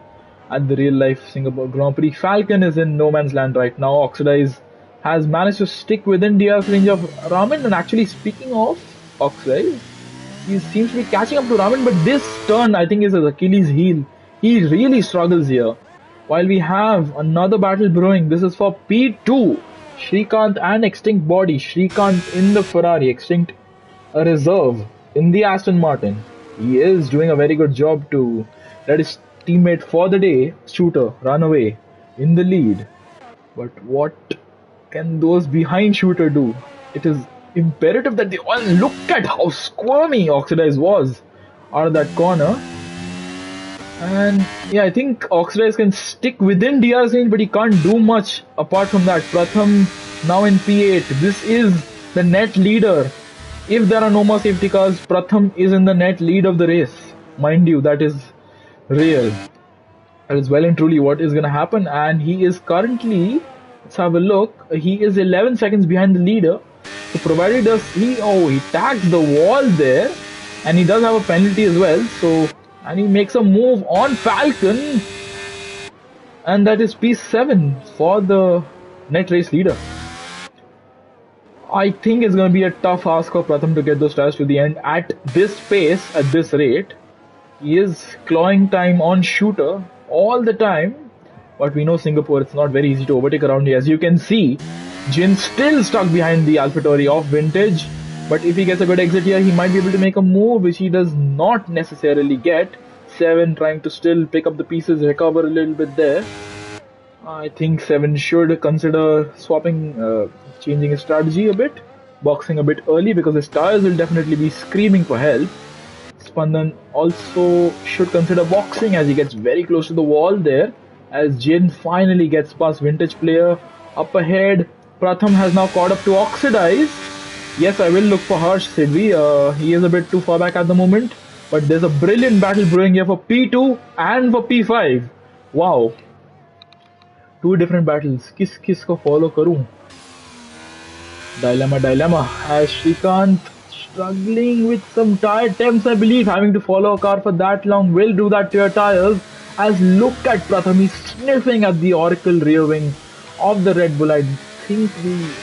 at the real life Singapore Grand Prix. Falcon is in no man's land right now. Oxidize has managed to stick within DR's range of Raman. And actually, speaking of Oxidize, he seems to be catching up to Raman, but this turn I think is his Achilles heel. He really struggles here. While we have another battle brewing, this is for P2, Shrikant and Extinct Body. Shrikant in the Ferrari, Extinct a reserve in the Aston Martin. He is doing a very good job to let his teammate for the day, Shooter, run away in the lead. But what can those behind Shooter do? It is imperative that they all look at how squirmy Oxidize was out of that corner. And yeah, I think Oxidize can stick within DR's range, but he can't do much apart from that. Pratham now in P8. This is the net leader. If there are no more safety cars, Pratham is in the net lead of the race. Mind you, that is real. That is well and truly what is going to happen. And he is currently, let's have a look, he is 11 seconds behind the leader. So provided he tags the wall there, and he does have a penalty as well. So, and he makes a move on Falcon, and that is P7 for the net race leader. I think it's going to be a tough ask for Pratham to get those tires to the end at this pace, at this rate. He is clawing time on Shooter all the time, but we know Singapore, it's not very easy to overtake around here. As you can see, Jin still stuck behind the AlphaTauri of Vintage, but if he gets a good exit here, he might be able to make a move, which he does not necessarily get. Seven trying to still pick up the pieces, recover a little bit there. I think Seven should consider changing his strategy a bit, boxing a bit early, because his tires will definitely be screaming for help. Spandan also should consider boxing as he gets very close to the wall there, as Jin finally gets past Vintage player. Up ahead, Pratham has now caught up to Oxidize. Yes, I will look for Harsh Sidvi. He is a bit too far back at the moment, but there's a brilliant battle brewing here for P2 and for P5. Wow. Two different battles. Kis ko follow karoon? Dilemma. As Shrikant struggling with some tire temps, I believe. Having to follow a car for that long will do that to your tires. As look at Pratham, he's sniffing at the Oracle rear wing of the Red Bull. I think the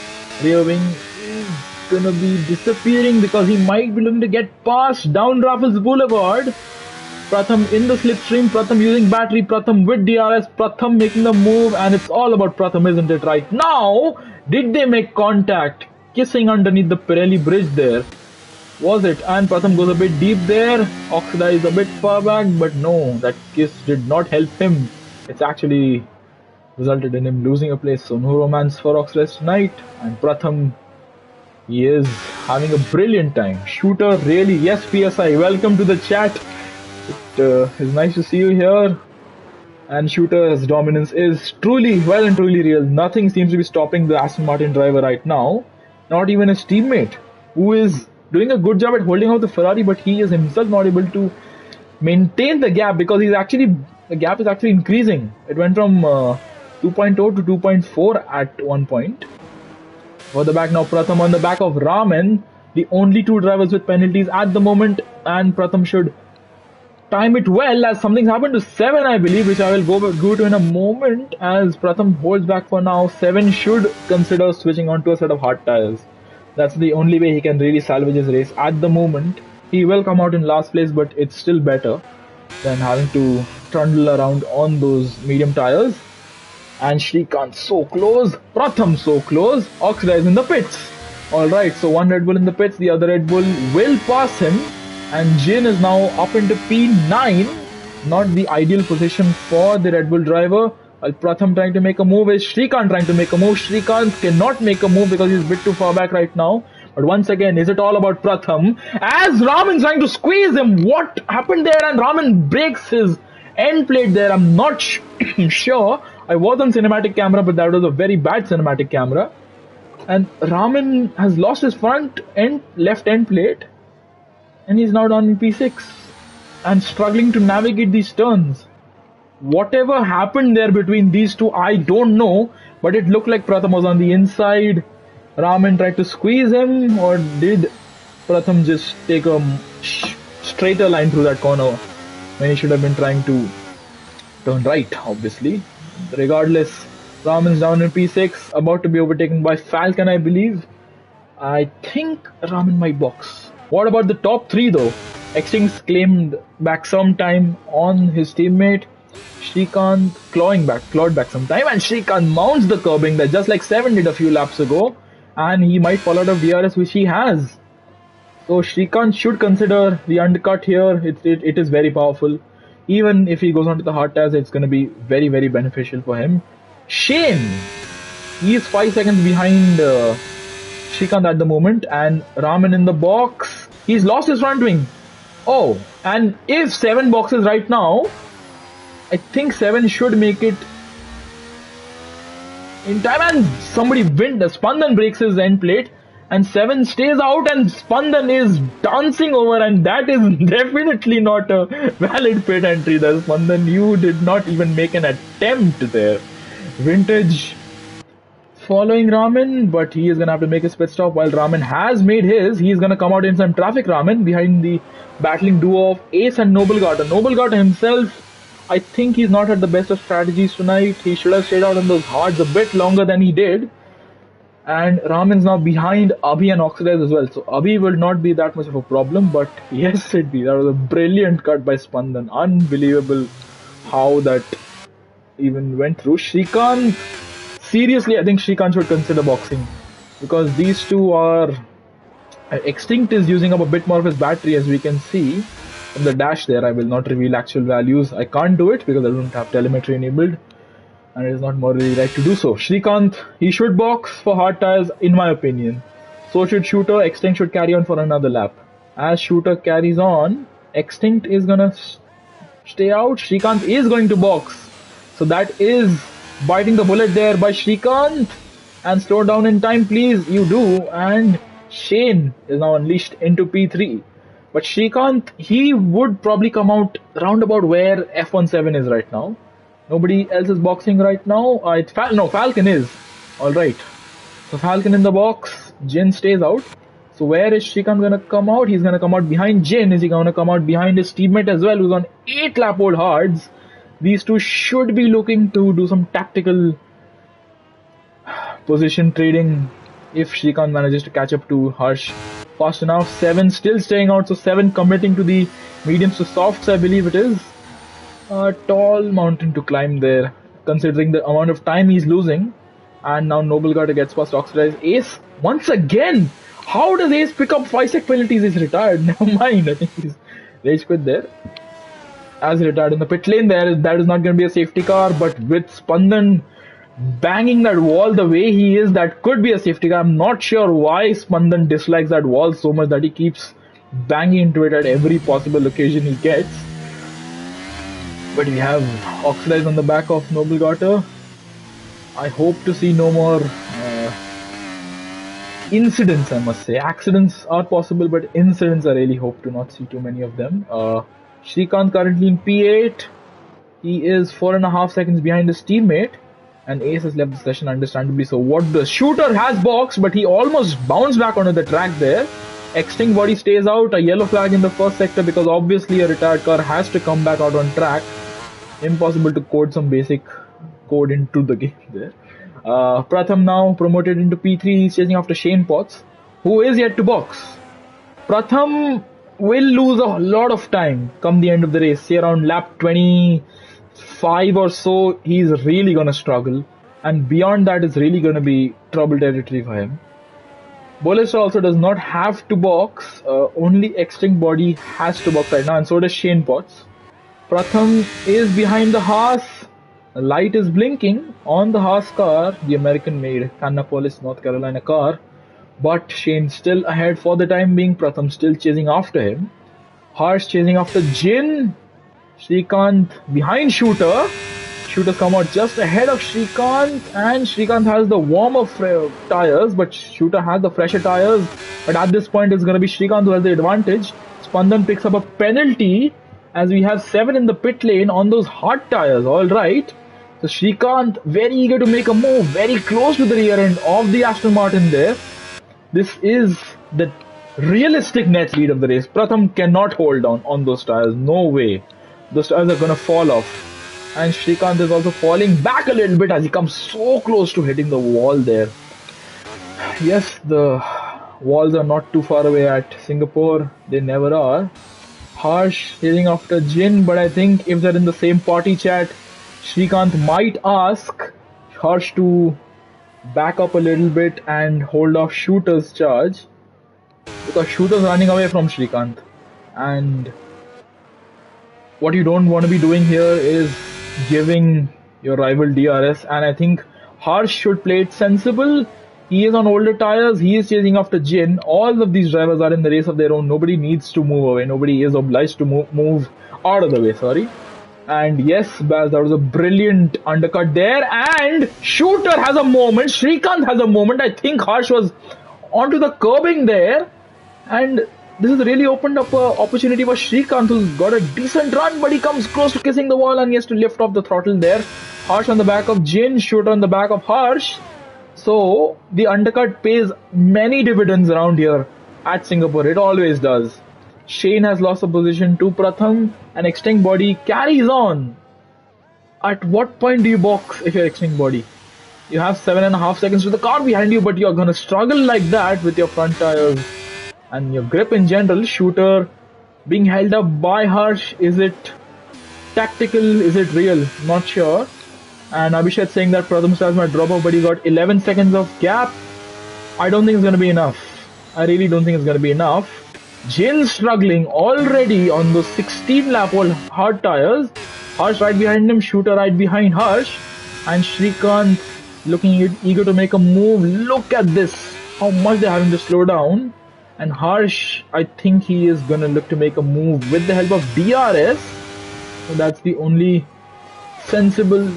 rear wing is gonna be disappearing because he might be looking to get past down Raffles Boulevard. Pratham in the slipstream, Pratham using battery, Pratham with DRS, Pratham making the move, and it's all about Pratham, isn't it, right now? Did they make contact? Kissing underneath the Pirelli bridge there. Was it? And Pratham goes a bit deep there. Oxidize a bit far back, but no, that kiss did not help him. It's actually resulted in him losing a place. So no romance for Oxidize tonight. And Pratham, he is having a brilliant time. Shooter, really, yes, PSI, welcome to the chat. It is nice to see you here. And Shooter's dominance is truly, well and truly real. Nothing seems to be stopping the Aston Martin driver right now. Not even his teammate, who is doing a good job at holding out the Ferrari, but he is himself not able to maintain the gap, because the gap is actually increasing. It went from 2.0 to 2.4 at one point. For the back now, Pratham on the back of Raman, the only two drivers with penalties at the moment, and Pratham should time it well, as something's happened to 7, I believe, which I will go to in a moment. As Pratham holds back for now, 7 should consider switching onto a set of hard tires. That's the only way he can really salvage his race at the moment. He will come out in last place, but it's still better than having to trundle around on those medium tires. And Shrikant so close, Pratham so close, Oxidize in the pits. Alright, so one Red Bull in the pits, the other Red Bull will pass him. And Jin is now up into P9, not the ideal position for the Red Bull driver. While Pratham trying to make a move, is Shrikant trying to make a move. Shrikant cannot make a move because he's a bit too far back right now. But once again, is it all about Pratham? As Raman's trying to squeeze him, what happened there? And Raman breaks his end plate there. I'm not sure. I was on cinematic camera, but that was a very bad cinematic camera. And Raman has lost his left end plate. And he's now down in P6 and struggling to navigate these turns. Whatever happened there between these two, I don't know, but it looked like Pratham was on the inside. Raman tried to squeeze him, or did Pratham just take a straighter line through that corner when he should have been trying to turn right, obviously. Regardless, Raman's down in P6, about to be overtaken by Falcon, I believe. I think Raman might box. What about the top 3 though? Extincts claimed back some time on his teammate. Shrikant clawed back some time, and Shrikant mounts the curbing there just like 7 did a few laps ago, and he might fall out of DRS, which he has. So Shrikant should consider the undercut here. It is very powerful. Even if he goes onto the hard tires, it's going to be very, very beneficial for him. Shane, he is 5 seconds behind Shrikant at the moment, and Raman in the box. He's lost his front wing. Oh, and if 7 boxes right now, I think 7 should make it in time, and somebody wins. Spandan breaks his end plate, and 7 stays out, and Spandan is dancing over, and that is definitely not a valid pit entry there. Spandan, you did not even make an attempt there. Vintage following Raman, but he is going to have to make his pit stop. While Raman has made his, he's going to come out in some traffic, Raman, behind the battling duo of Ace and Noblegata. Noblegata himself, I think he's not had the best of strategies tonight. He should have stayed out on those hards a bit longer than he did. And Raman's now behind Abhi and Oxidize as well. So Abhi will not be that much of a problem, but yes, it be. That was a brilliant cut by Spandan. Unbelievable how that even went through. Shrikant, seriously, I think Shrikant should consider boxing, because these two are... Extinct is using up a bit more of his battery, as we can see from the dash there. I will not reveal actual values. I can't do it because I don't have telemetry enabled, and it is not morally right to do so. Shrikant, he should box for hard tires, in my opinion. So should Shooter. Extinct should carry on for another lap. As Shooter carries on, Extinct is gonna stay out. Shrikant is going to box. So that is biting the bullet there by Shrikant. And slow down in time, please. You do. And Shane is now unleashed into P3. But Shrikant, he would probably come out round about where F17 is right now. Nobody else is boxing right now. Falcon is. Alright. So Falcon in the box. Jin stays out. So where is Shrikant going to come out? He's going to come out behind Jin. Is he going to come out behind his teammate as well, who's on 8 lap old hards? These two should be looking to do some tactical position trading if Shrikant manages to catch up to Harsh fast enough. 7 still staying out, so 7 committing to the mediums to softs, I believe it is. A tall mountain to climb there, considering the amount of time he's losing. And now Noblegata gets past Oxidize. Ace, once again! How does Ace pick up 5-sec penalties? He's retired. Never mind, I think he's rage quit there. As he retired in the pit lane there, that is not going to be a safety car, but with Spandan banging that wall the way he is, that could be a safety car. I'm not sure why Spandan dislikes that wall so much that he keeps banging into it at every possible occasion he gets. But we have Oxidize on the back of Noblegata. I hope to see no more incidents, I must say. Accidents are possible, but incidents I really hope to not see too many of them. Srikanth currently in P8. He is 4.5 seconds behind his teammate. And Ace has left the session, understandably so. What the shooter has boxed, but he almost bounced back onto the track there. Extinct body stays out. A yellow flag in the first sector because obviously a retired car has to come back out on track. Impossible to code some basic code into the game there. Pratham now promoted into P3. He's chasing after Shane Potts, who is yet to box. Pratham will lose a lot of time come the end of the race. Say around lap 25 or so, he's really gonna struggle. And beyond that, it's really gonna be trouble territory for him. Bolestra also does not have to box. Only Extinct Body has to box right now, and so does Shane Potts. Pratham is behind the Haas. The light is blinking on the Haas car, the American-made Kannapolis, North Carolina car. But Shane still ahead for the time being. Pratham still chasing after him. Harsh chasing after Jin. Srikanth behind Shooter. Shooter's come out just ahead of Srikanth, and Srikanth has the warmer tires, but Shooter has the fresher tires. But at this point, it's going to be Srikanth who has the advantage. Spandan picks up a penalty as we have 7 in the pit lane on those hard tires. All right. So Srikanth very eager to make a move, very close to the rear end of the Aston Martin there. This is the realistic net lead of the race. Pratham cannot hold on those tires. No way. Those tires are going to fall off. And Srikanth is also falling back a little bit as he comes so close to hitting the wall there. Yes, the walls are not too far away at Singapore. They never are. Harsh hitting after Jin, but I think if they're in the same party chat, Srikanth might ask Harsh to back up a little bit and hold off Shooter's charge, because Shooter's running away from Srikanth. And what you don't want to be doing here is giving your rival DRS, and I think Harsh should play it sensible. He is on older tires, he is chasing after Jin. All of these drivers are in the race of their own. Nobody needs to move away, nobody is obliged to move out of the way, sorry. And yes, Baz, that was a brilliant undercut there, and Shooter has a moment, Srikanth has a moment. I think Harsh was onto the curbing there, and this has really opened up an opportunity for Srikanth, who's got a decent run, but he comes close to kissing the wall and he has to lift off the throttle there. Harsh on the back of Jin, Shooter on the back of Harsh. So the undercut pays many dividends around here at Singapore. It always does. Shane has lost a position to Pratham, and Extinct Body carries on. At what point do you box if you're Extinct Body? You have 7.5 seconds to the car behind you, but you're gonna struggle like that with your front tires and your grip in general. Shooter being held up by Harsh. Is it tactical? Is it real? Not sure. And Abhishek saying that Pratham Stars might drop off, but he got 11 seconds of gap. I don't think it's going to be enough. I really don't think it's going to be enough. Jin struggling already on those 16 lap old hard tires. Harsh right behind him, Shooter right behind Harsh. And Srikanth looking eager to make a move. Look at this, how much they're having to slow down. And Harsh, I think he is going to look to make a move with the help of DRS. So that's the only sensible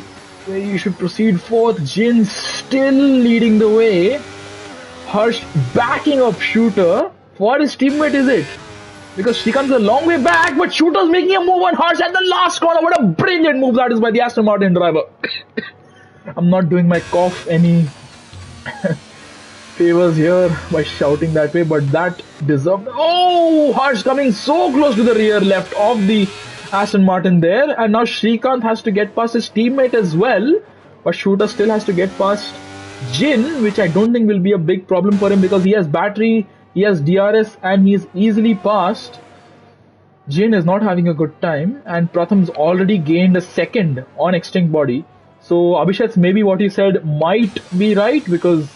way you should proceed forth. Jin still leading the way. Harsh backing up Shooter. For his teammate, is it? Because Srikanth is a long way back, but Shooter's making a move on Harsh at the last corner. What a brilliant move that is by the Aston Martin driver. I'm not doing my cough any favors here by shouting that way, but that deserved. Oh, Harsh coming so close to the rear left of the Aston Martin there, and now Srikanth has to get past his teammate as well, but Shooter still has to get past Jin, which I don't think will be a big problem for him because he has battery, he has DRS, and he is easily passed. Jin is not having a good time, and Pratham's already gained a second on Extinct Body. So Abhishek's maybe what he said might be right, because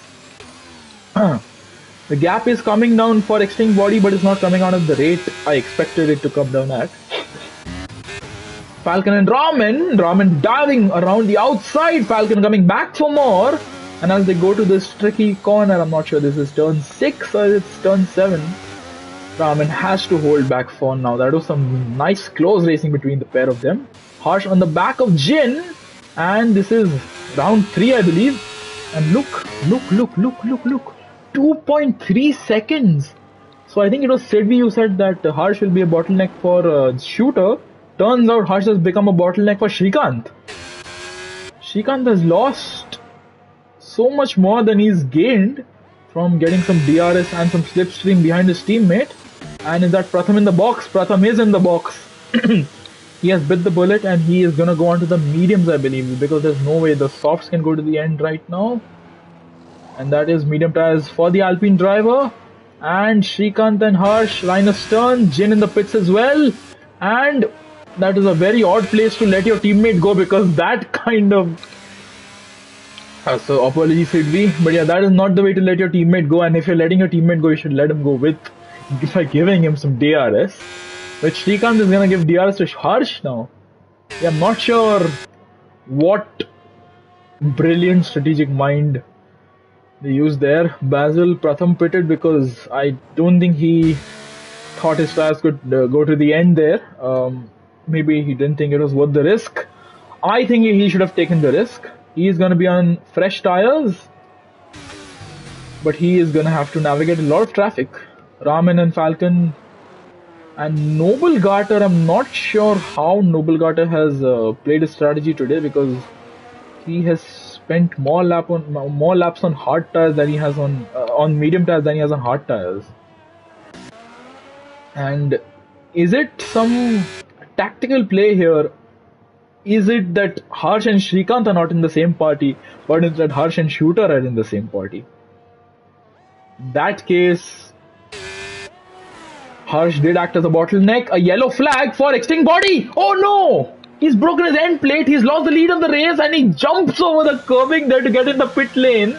the gap is coming down for Extinct Body, but it's not coming out at the rate I expected it to come down at. Falcon and Raman diving around the outside, Falcon coming back for more. And as they go to this tricky corner, I'm not sure this is turn 6 or it's turn 7, Raman has to hold back for now. That was some nice close racing between the pair of them. Harsh on the back of Jin, and this is round 3, I believe. And look. 2.3 seconds. So I think it was Sidvi who said that Harsh will be a bottleneck for Shooter. Turns out Harsh has become a bottleneck for Shrikant. Shrikant has lost so much more than he's gained from getting some DRS and some slipstream behind his teammate. And is that Pratham in the box? Pratham is in the box. He has bit the bullet and he is gonna go on to the mediums, I believe, because there's no way the softs can go to the end right now. And that is medium tires for the Alpine driver. And Shrikant and Harsh line astern, Jin in the pits as well. And that is a very odd place to let your teammate go, because that kind of... so apologies Sidvi, but yeah, that is not the way to let your teammate go. And if you're letting your teammate go, you should let him go by giving him some DRS. Which Shrikant is gonna give DRS to Harsh now. Yeah, I'm not sure what brilliant strategic mind they used there. Basil Pratham pitted because I don't think he thought his tires could go to the end there. Maybe he didn't think it was worth the risk. I think he should have taken the risk. He is going to be on fresh tires, but he is going to have to navigate a lot of traffic. Raman and Falcon and Noble Garter. I'm not sure how Noble Garter has played his strategy today, because he has spent more laps on hard tires than he has on medium tires than he has on hard tires. And is it some tactical play here? Is it that Harsh and Shrikant are not in the same party, but instead Harsh and Shooter are in the same party? That case, Harsh did act as a bottleneck. A yellow flag for Extinct Body. Oh no! He's broken his end plate, he's lost the lead of the race, and he jumps over the curbing there to get in the pit lane.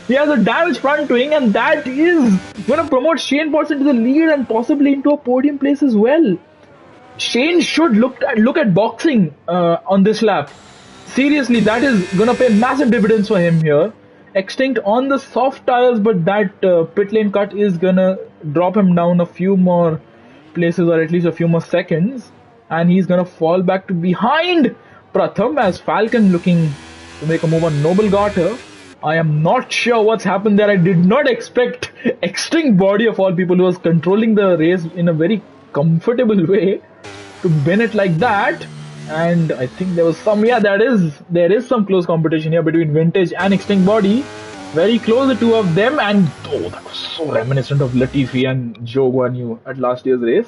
He has a damaged front wing, and that is going to promote Shane Potts into the lead and possibly into a podium place as well. Shane should look at boxing on this lap. Seriously, that is going to pay massive dividends for him here. Extinct on the soft tires, but that pit lane cut is going to drop him down a few more places, or at least a few more seconds. And he's going to fall back to behind Pratham as Falcon looking to make a move on Noble Garter. I am not sure what's happened there. I did not expect Extinct Body, of all people, who was controlling the race in a very comfortable way, to bin it like that. And I think there was some, there is some close competition here between Vintage and Extinct Body. Very close, the two of them. And oh, that was so reminiscent of Latifi and Joe Guan Yu at last year's race.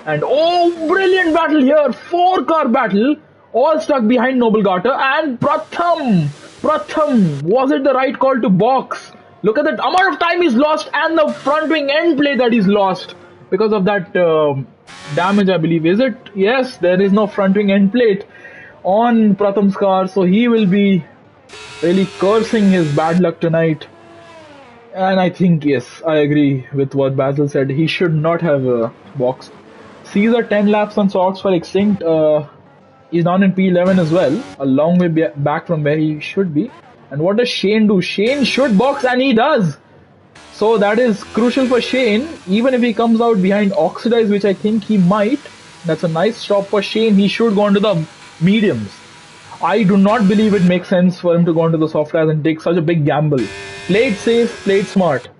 And oh, brilliant battle here, 4-car battle, all stuck behind Noble Garter. And Pratham, was it the right call to box? Look at the amount of time he's lost and the front wing end plate that he's lost because of that damage, I believe. Is it? Yes, there is no front wing end plate on Pratham's car, so he will be really cursing his bad luck tonight. And I think, yes, I agree with what Basil said. He should not have boxed. Caesar 10 laps on softs for Extinct. He's down in P11 as well, a long way back from where he should be. And what does Shane do? Shane should box, and he does. So that is crucial for Shane, even if he comes out behind Oxidize, which I think he might. That's a nice stop for Shane. He should go on to the mediums. I do not believe it makes sense for him to go on to the soft tires and take such a big gamble. Play it safe, play it smart.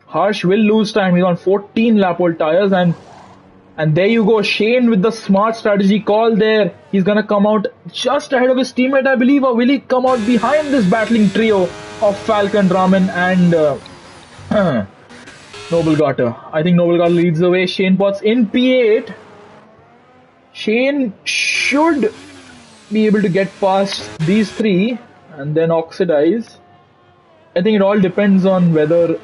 Harsh will lose time. He's on 14 lap old tires, and there you go, Shane with the smart strategy call there. He's gonna come out just ahead of his teammate, I believe, or will he come out behind this battling trio of Falcon, Raman and Noble Garter? I think Noble Garter leads the way. Shane Potts in P8. Shane should be able to get past these three and then Oxidize. I think it all depends on whether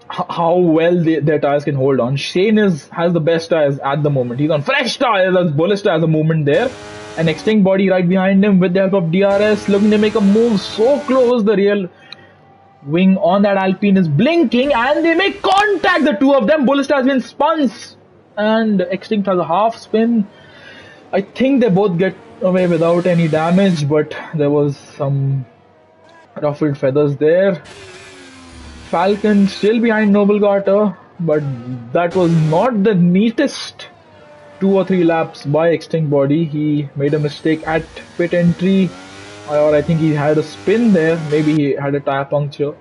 how well their tires can hold on. Shane has the best tires at the moment. He's on fresh tires, that's bullish tires at the moment there. An Extinct Body right behind him with the help of DRS, looking to make a move so close. The real wing on that Alpine is blinking, and they make contact, the two of them. Bullish has been spun, and Extinct has a half spin. I think they both get away without any damage, but there was some ruffled feathers there. Falcon still behind Noble Garter, but that was not the neatest 2 or 3 laps by Extinct Body. He made a mistake at pit entry, or I think he had a spin there. Maybe he had a tire puncture.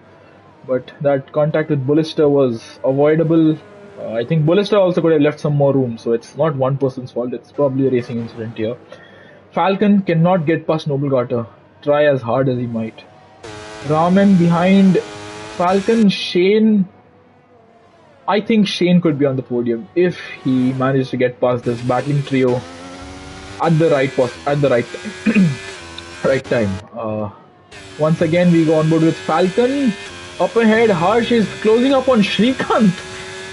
but that contact with Bullista was avoidable. I think Bullista also could have left some more room, so it's not one person's fault. It's probably a racing incident here. Falcon cannot get past Noble Carter, try as hard as he might. Raman behind Falcon. Shane, I think Shane could be on the podium if he manages to get past this battling trio at the right time. Once again, we go on board with Falcon. Up ahead, Harsh is closing up on Shrikant.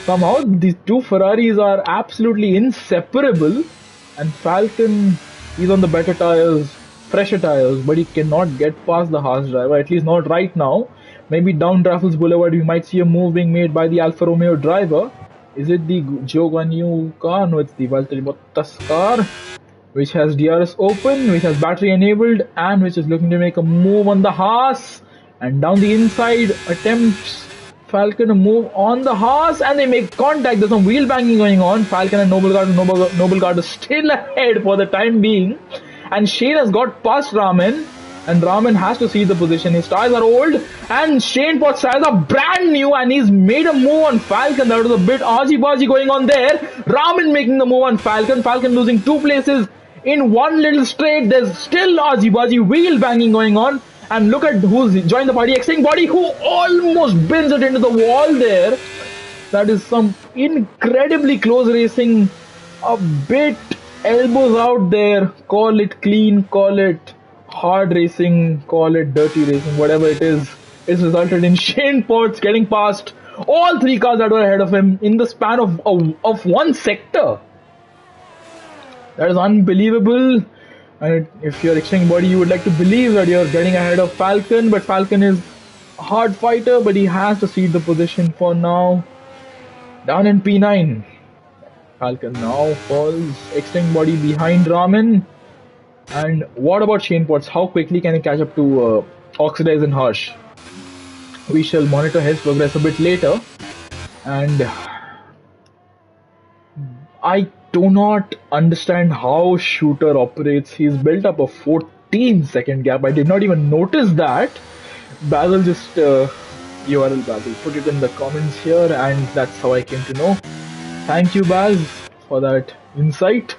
Somehow, these two Ferraris are absolutely inseparable, and Falcon, he's on the better tires, fresher tires, but he cannot get past the Haas driver, at least not right now. Maybe down Raffles Boulevard, we might see a move being made by the Alfa Romeo driver. Is it the Zhou Guanyu car? No, it's the Valtteri Bottas car, which has DRS open, which has battery enabled, and which is looking to make a move on the Haas. And down the inside, attempts Falcon to move on the Haas, and they make contact. There's some wheel banging going on. Falcon and Noble Guard is still ahead for the time being. And Shane has got past Raman, and Raman has to see the position. His tires are old, and Shane Potts' tires are brand new, and he's made a move on Falcon. That was a bit argy-bargy going on there. Raman making the move on Falcon. Falcon losing 2 places in one little straight. There's still argy-bargy wheel banging going on. And look at who's joined the party. Exing Body, who almost bends it into the wall there. That is some incredibly close racing. A bit elbows out there. Call it clean, call it hard racing, call it dirty racing, whatever it is. It's resulted in Shane Potts getting past all 3 cars that were ahead of him in the span of one sector. That is unbelievable. And if you're Extreme Body, you would like to believe that you're getting ahead of Falcon, but Falcon is a hard fighter, but he has to cede the position for now. Down in P9. Falcon now falls. Extreme Body behind Raman. And what about Shane Potts? How quickly can he catch up to Oxidize and Harsh? We shall monitor his progress a bit later. And I do not understand how Shooter operates. He's built up a 14-second gap. I did not even notice that. Basil just URL Basil put it in the comments here, and that's how I came to know. Thank you, Baz, for that insight.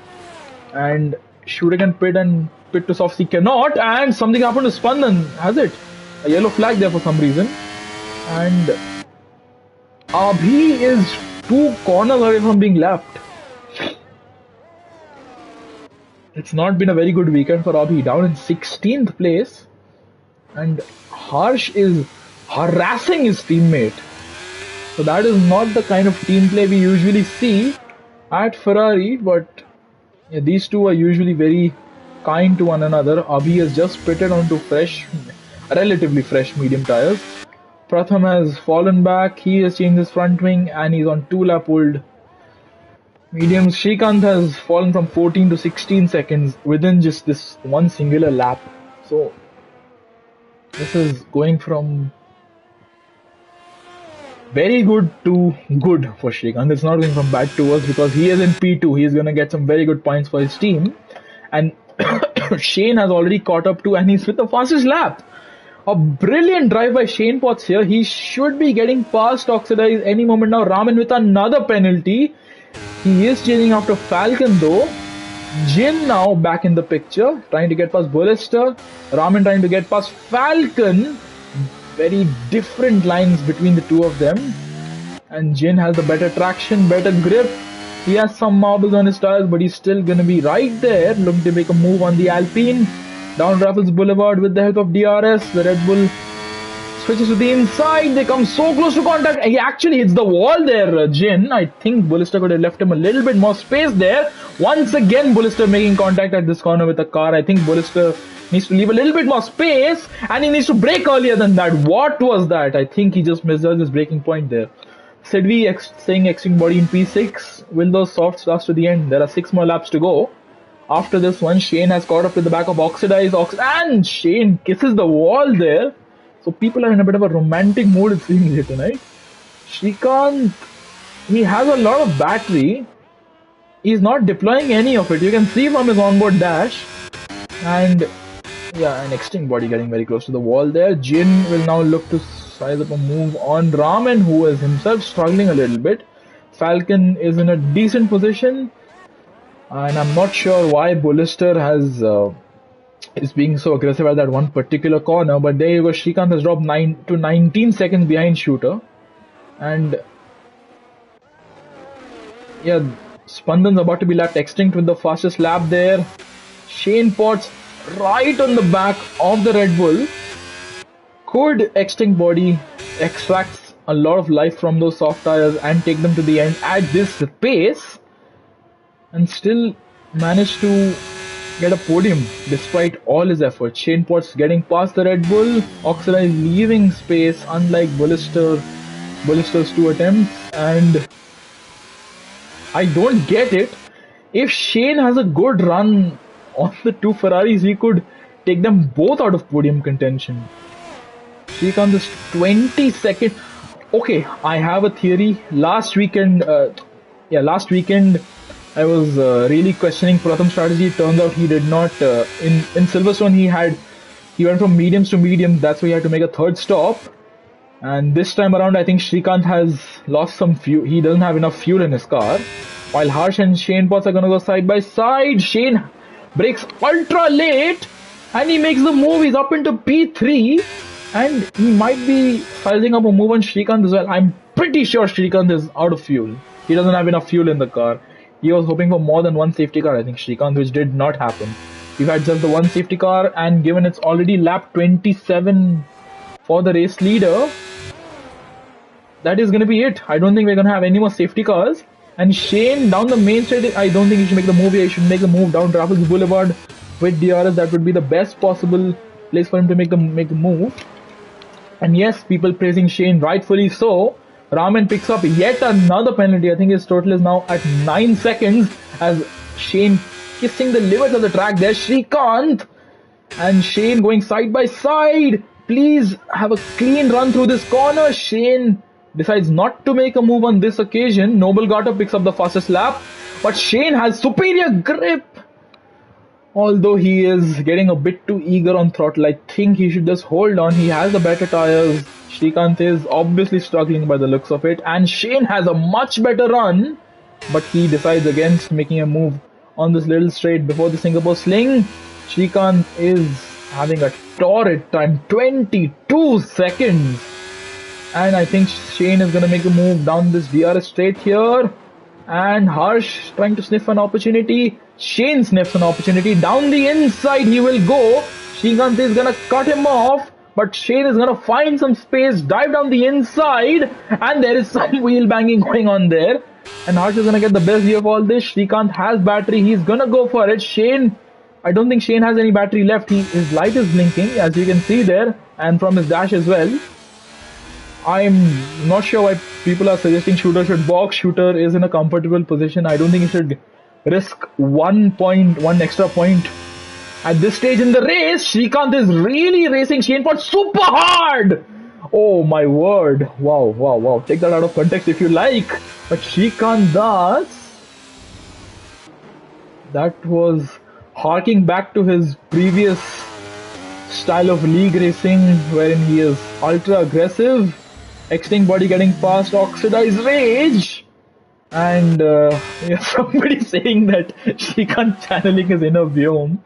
And Shooter can pit, and pit to soft. He cannot, and something happened to Spandan, has it? A yellow flag there for some reason. And Abhi is 2 corners away from being lapped. It's not been a very good weekend for Abhi, down in 16th place, and Harsh is harassing his teammate. So that is not the kind of team play we usually see at Ferrari, but yeah, these two are usually very kind to one another. Abhi has just pitted onto relatively fresh medium tires. Pratham has fallen back, he has changed his front wing, and he's on 2-lap old mediums. Shrikant has fallen from 14 to 16 seconds within just this one singular lap. So this is going from very good to good for Shrikant. It's not going from bad to worse because he is in P2. He's going to get some very good points for his team. And Shane has already caught up to, and he's with the fastest lap. A brilliant drive by Shane Potts here. He should be getting past Oxidize any moment now. Raman with another penalty. He is chasing after Falcon though. Jin now back in the picture, trying to get past Bullista. Raman trying to get past Falcon. Very different lines between the two of them. And Jin has the better traction, better grip. He has some marbles on his tires, but he's still going to be right there, looking to make a move on the Alpine. Down Raffles Boulevard with the help of DRS. The Red Bull switches to the inside. They come so close to contact. He actually hits the wall there, Jin. I think Bullista could have left him a little bit more space there. Once again, Bullista making contact at this corner with the car. I think Bullista needs to leave a little bit more space, and he needs to brake earlier than that. What was that? I think he just misjudged his braking point there. Sidvi saying Extreme Body in P6. Will those softs last to the end? There are 6 more laps to go. After this one, Shane has caught up with the back of Oxidize, and Shane kisses the wall there. So people are in a bit of a romantic mood, it seems, here tonight. Shrikant, he has a lot of battery. He's not deploying any of it. You can see from his onboard dash. And Yeah, an extinct body getting very close to the wall there. Jin will now look to size up a move on Ramen, who is himself struggling a little bit. Falcon is in a decent position, and I'm not sure why Bullister is being so aggressive at that one particular corner. But there you go. Shrikant has dropped 9 to 19 seconds behind Shooter, and yeah, Spandan's about to be lapped extinct with the fastest lap there. Shane Potts right on the back of the Red Bull. Could extinct body extracts a lot of life from those soft tires and take them to the end at this pace, and still manage to get a podium despite all his efforts. Shane Potts getting past the Red Bull, Oxidize leaving space unlike Bullister's two attempts, and I don't get it. If Shane has a good run on the two Ferraris, he could take them both out of podium contention. Shrikant is 22nd. Okay, I have a theory. Last weekend I was really questioning Pratham's strategy. It turns out he did not. In Silverstone, he went from mediums to mediums. That's why he had to make a third stop. And this time around, I think Shrikant has lost some fuel. He doesn't have enough fuel in his car. While Harsh and Shane Potts are gonna go side by side. Shane breaks ultra late, and he makes the move. He's up into P3. And he might be sizing up a move on Shrikant as well. I'm pretty sure Shrikant is out of fuel. He doesn't have enough fuel in the car. He was hoping for more than one safety car, I think, Shrikant, which did not happen. We've had just the one safety car, and given it's already lap 27 for the race leader, that is going to be it. I don't think we're going to have any more safety cars. And Shane down the main straight, I don't think he should make the move here. He should make the move down Raffles Boulevard with DRS. That would be the best possible place for him to make the move. And yes, people praising Shane, rightfully so. Raman picks up yet another penalty. I think his total is now at 9 seconds as Shane kissing the limits of the track. There's Shrikant and Shane going side by side. Please have a clean run through this corner. Shane decides not to make a move on this occasion. Noble Gata picks up the fastest lap, but Shane has superior grip. Although he is getting a bit too eager on throttle, I think he should just hold on. He has the better tires. Shrikant is obviously struggling by the looks of it. And Shane has a much better run. But he decides against making a move on this little straight before the Singapore Sling. Shrikant is having a torrid time. 22 seconds. And I think Shane is going to make a move down this DRS straight here. And Harsh trying to sniff an opportunity. Shane sniffs an opportunity. Down the inside he will go. Shrikant is gonna cut him off. But Shane is gonna find some space, dive down the inside. And there is some wheel banging going on there. And Harsh is gonna get the best view of all this. Shrikant has battery. He's gonna go for it. Shane, I don't think Shane has any battery left. His light is blinking, as you can see there. And from his dash as well. I'm not sure why people are suggesting Shooter should box. Shooter is in a comfortable position. I don't think he should risk 1 extra point at this stage in the race. Shrikant is really racing Shane Potts super hard. Oh my word. Wow. Take that out of context if you like. But Shrikant does. That was harking back to his previous style of league racing wherein he is ultra aggressive. Extinct body getting past Oxidized Rage. And somebody saying that Shrikant channeling his inner Vyom.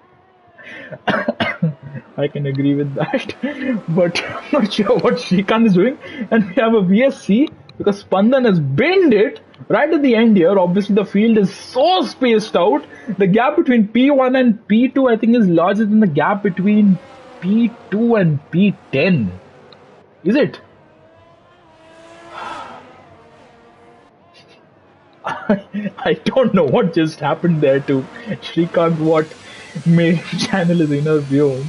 I can agree with that. But I'm not sure what Shrikant is doing. And we have a VSC because Spandan has binned it right at the end here. Obviously the field is so spaced out. The gap between P1 and P2 I think is larger than the gap between P2 and P10. Is it? I don't know what just happened there to Shrikant, what made channel his inner view.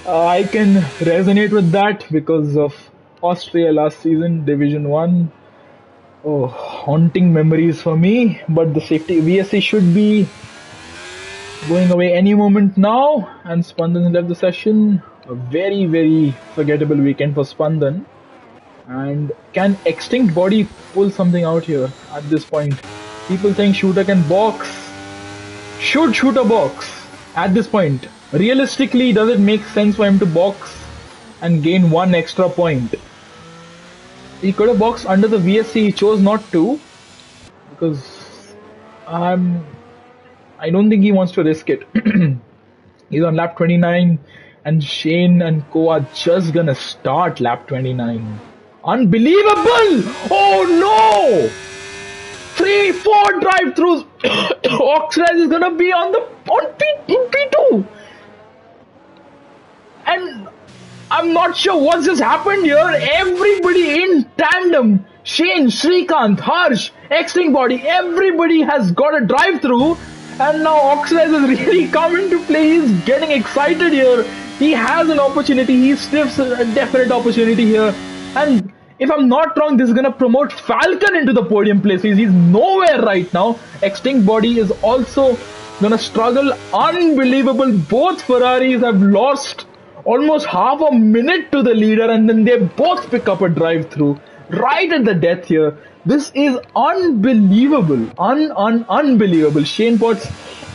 I can resonate with that because of Austria last season, Division 1. Oh, haunting memories for me. But the safety VSC should be going away any moment now. And Spandan left the session. A very, very forgettable weekend for Spandan. And can Extinct Body pull something out here at this point? People saying Shooter can box. Should Shooter box? at this point. Realistically, does it make sense for him to box and gain one extra point? He could have boxed under the VSC, he chose not to because I don't think he wants to risk it. He's on lap 29 and Shane and co are just gonna start lap 29. Unbelievable! Oh no! 3-4 drive-throughs. Oxrez is gonna be on P2. And I'm not sure what's just happened here. Everybody in tandem. Shane, Srikanth, Harsh, Extinct Body, everybody has got a drive-through. And now Oxrez has really come into play. He's getting excited here. He has an opportunity. He sniffs a definite opportunity here. And if I'm not wrong, this is going to promote Falcon into the podium places. He's nowhere right now. Extinct Body is also going to struggle. Unbelievable. Both Ferraris have lost almost half a minute to the leader, and then they both pick up a drive-through right at the death here. This is unbelievable. Unbelievable. Shane Potts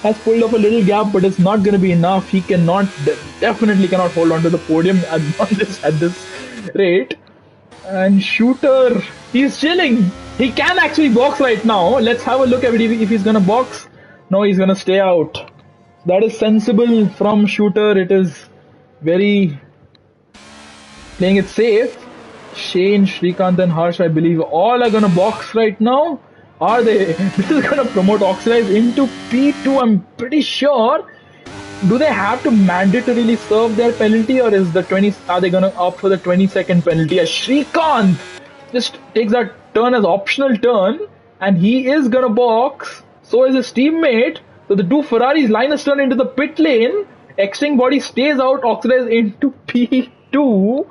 has pulled up a little gap, but it's not going to be enough. He definitely cannot hold on to the podium at this rate. And Shooter, he's chilling. He can actually box right now. Let's have a look at it if he's going to box. No, he's going to stay out. That is sensible from Shooter. It is very playing it safe. Shane, Srikanth and Harsh, I believe, all are going to box right now. Are they? This is going to promote Oxrez into P2, I'm pretty sure. Do they have to mandatorily serve their penalty, or is the 20? Are they going to opt for the 20-second penalty? As Srikanth just takes that turn as optional turn, and he is going to box. So is his teammate. So the two Ferraris line us turn into the pit lane. Extinct Body stays out. Oxrez into P2.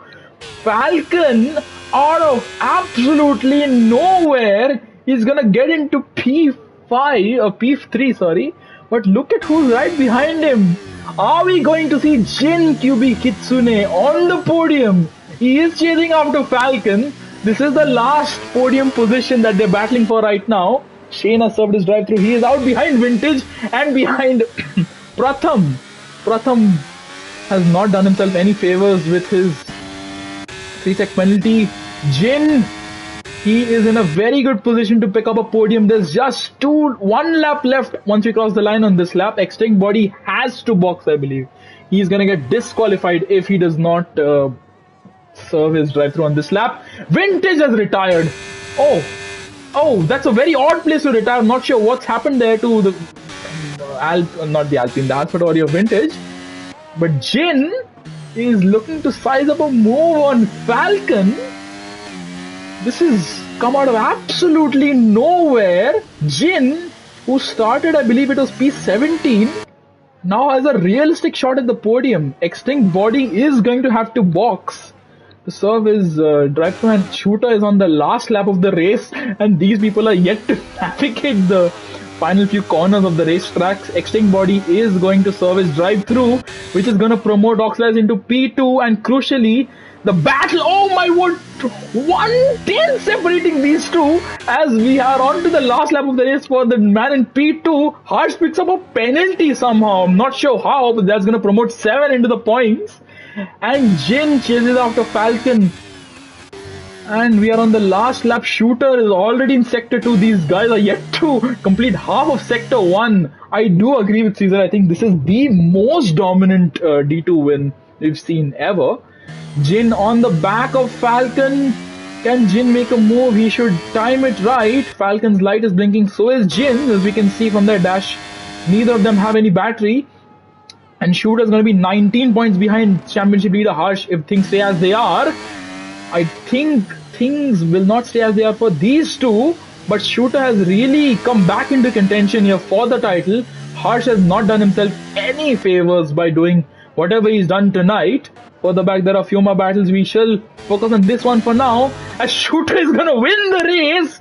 Falcon out of absolutely nowhere. He's gonna get into P5 or P3, sorry. But look at who's right behind him. Are we going to see Jin QB Kitsune on the podium? He is chasing after Falcon. This is the last podium position that they're battling for right now. Shane has served his drive-through. He is out behind Vintage and behind Pratham. Pratham has not done himself any favors with his 3-sec penalty. Jin, he is in a very good position to pick up a podium. There's just one lap left once we cross the line on this lap. Extinct Body has to box, I believe. He's going to get disqualified if he does not serve his drive-through on this lap. Vintage has retired. Oh, that's a very odd place to retire. I'm not sure what's happened there to the the Alpha Tauri of Vintage. But Jin is looking to size up a move on Falcon. This has come out of absolutely nowhere. Jin, who started, I believe it was P17, now has a realistic shot at the podium. Extinct Body is going to have to box to serve his drive-through, and Shooter is on the last lap of the race, and these people are yet to navigate the final few corners of the racetracks. Extinct Body is going to serve his drive-through, which is going to promote Oxlaz into P2, and crucially, the battle, oh my word, 110 separating these two as we are on to the last lap of the race for the man in P2. Harsh picks up a penalty somehow. I'm not sure how, but that's going to promote 7 into the points. And Jin chases after Falcon. And we are on the last lap. Shooter is already in Sector 2. These guys are yet to complete half of Sector 1. I do agree with Caesar. I think this is the most dominant D2 win we've seen ever. Jin on the back of Falcon. Can Jin make a move? He should time it right. Falcon's light is blinking. So is Jin, as we can see from their dash. Neither of them have any battery. And Shooter is going to be 19 points behind championship leader Harsh if things stay as they are. I think things will not stay as they are for these two, but Shooter has really come back into contention here for the title. Harsh has not done himself any favors by doing whatever he's done tonight. Further back, there are a few more battles. We shall focus on this one for now, as Shooter is going to win the race.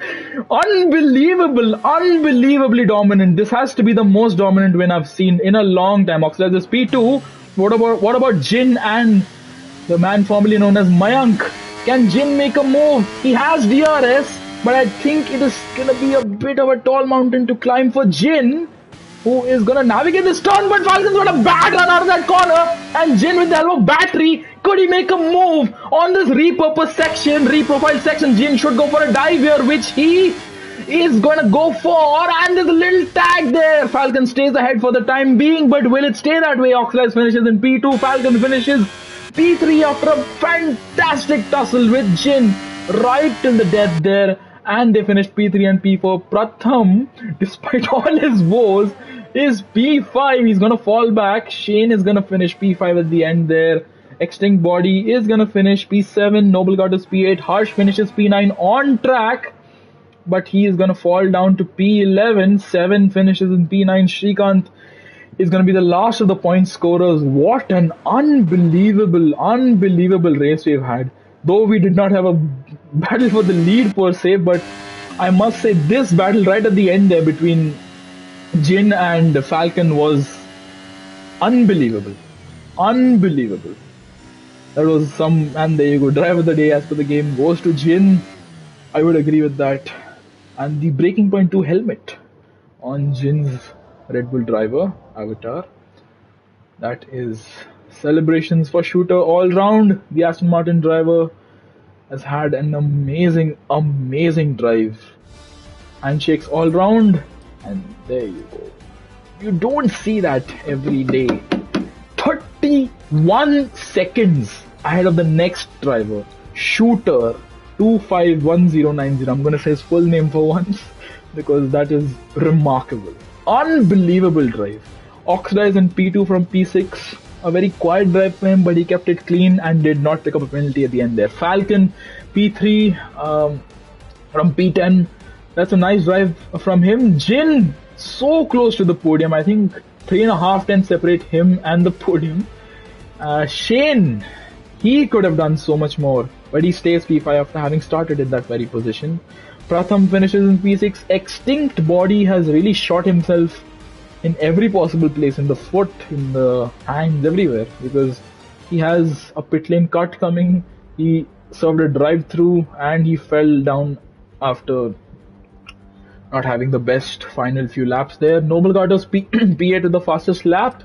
Unbelievable, unbelievably dominant. This has to be the most dominant win I've seen in a long time. Oxlaz is P2. What about Jin and the man formerly known as Mayank? Can Jin make a move? He has DRS, but I think it is going to be a bit of a tall mountain to climb for Jin. who is gonna navigate this turn, but Falcon's got a bad run out of that corner, and Jin with the elbow battery, could he make a move on this repurposed section, reprofiled section? Jin should go for a dive here, which he is gonna go for, and there's a little tag there. Falcon stays ahead for the time being, but will it stay that way? Oxalize finishes in P2, Falcon finishes P3 after a fantastic tussle with Jin right till the death there, and they finished P3 and P4. Pratham, despite all his woes, is P5. He's gonna fall back. Shane is gonna finish P5 at the end there. Extinct Body is gonna finish P7. Noble God is P8. Harsh finishes P9 on track, but he is gonna fall down to P11. 7 finishes in P9. Shrikant is going to be the last of the point scorers. What an unbelievable race we've had. Though we did not have a battle for the lead per se, but I must say this battle right at the end there between Jin and Falcon was unbelievable. Unbelievable. That was some, and there you go. Driver of the day as per the game goes to Jin. I would agree with that. And the Breaking Point 2 helmet on Jin's Red Bull driver avatar. That is celebrations for Shooter all round. The Aston Martin driver has had an amazing drive. Handshakes all round, and there you go. You don't see that every day. 31 seconds ahead of the next driver. Shooter 251090. I'm gonna say his full name for once because that is remarkable. Unbelievable drive. Oxidize in P2 from P6. A very quiet drive for him, but he kept it clean and did not pick up a penalty at the end there. Falcon P3 from P10. That's a nice drive from him. Jin so close to the podium. I think 3.5 tenths separate him and the podium. Shane, he could have done so much more, but he stays P5 after having started in that very position. Pratham finishes in P6. Extinct Body has really shot himself in every possible place, in the foot, in the hands, everywhere, because he has a pit lane cut coming. He served a drive through and he fell down after not having the best final few laps there. Noble got us P8 with the fastest lap.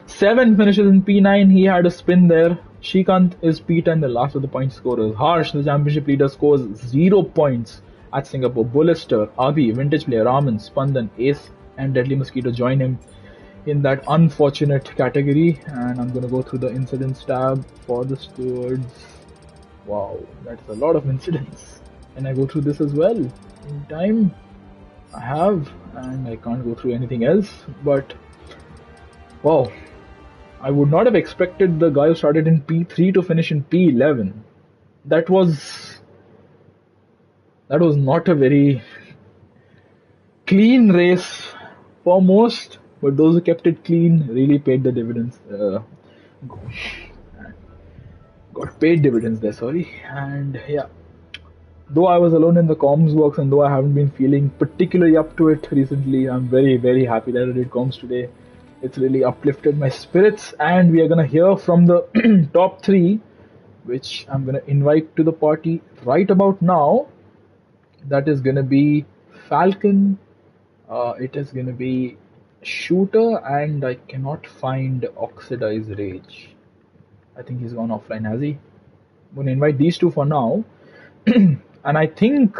7 finishes in P9. He had a spin there. Shrikant is P10, the last of the point scorers. Harsh, the championship leader, scores 0 points at Singapore. Bullister, Abhi, Vintage Player, Raman, Spandan, Ace, and Deadly Mosquito join him in that unfortunate category. And I'm going to go through the incidents tab for the stewards. Wow, that's a lot of incidents. And I go through this as well in time. I have, and I can't go through anything else, but wow, I would not have expected the guy who started in P3 to finish in P11. That was not a very clean race for most, but those who kept it clean really paid the dividends. Got paid dividends there, sorry. And yeah, though I was alone in the comms box and though I haven't been feeling particularly up to it recently, I'm very, very happy that I did comms today. It's really uplifted my spirits, and we are going to hear from the top 3, which I'm going to invite to the party right about now. That is going to be Falcon, it is going to be Shooter, and I cannot find Oxidize Rage. I think he's gone offline, has he? I'm going to invite these 2 for now. And I think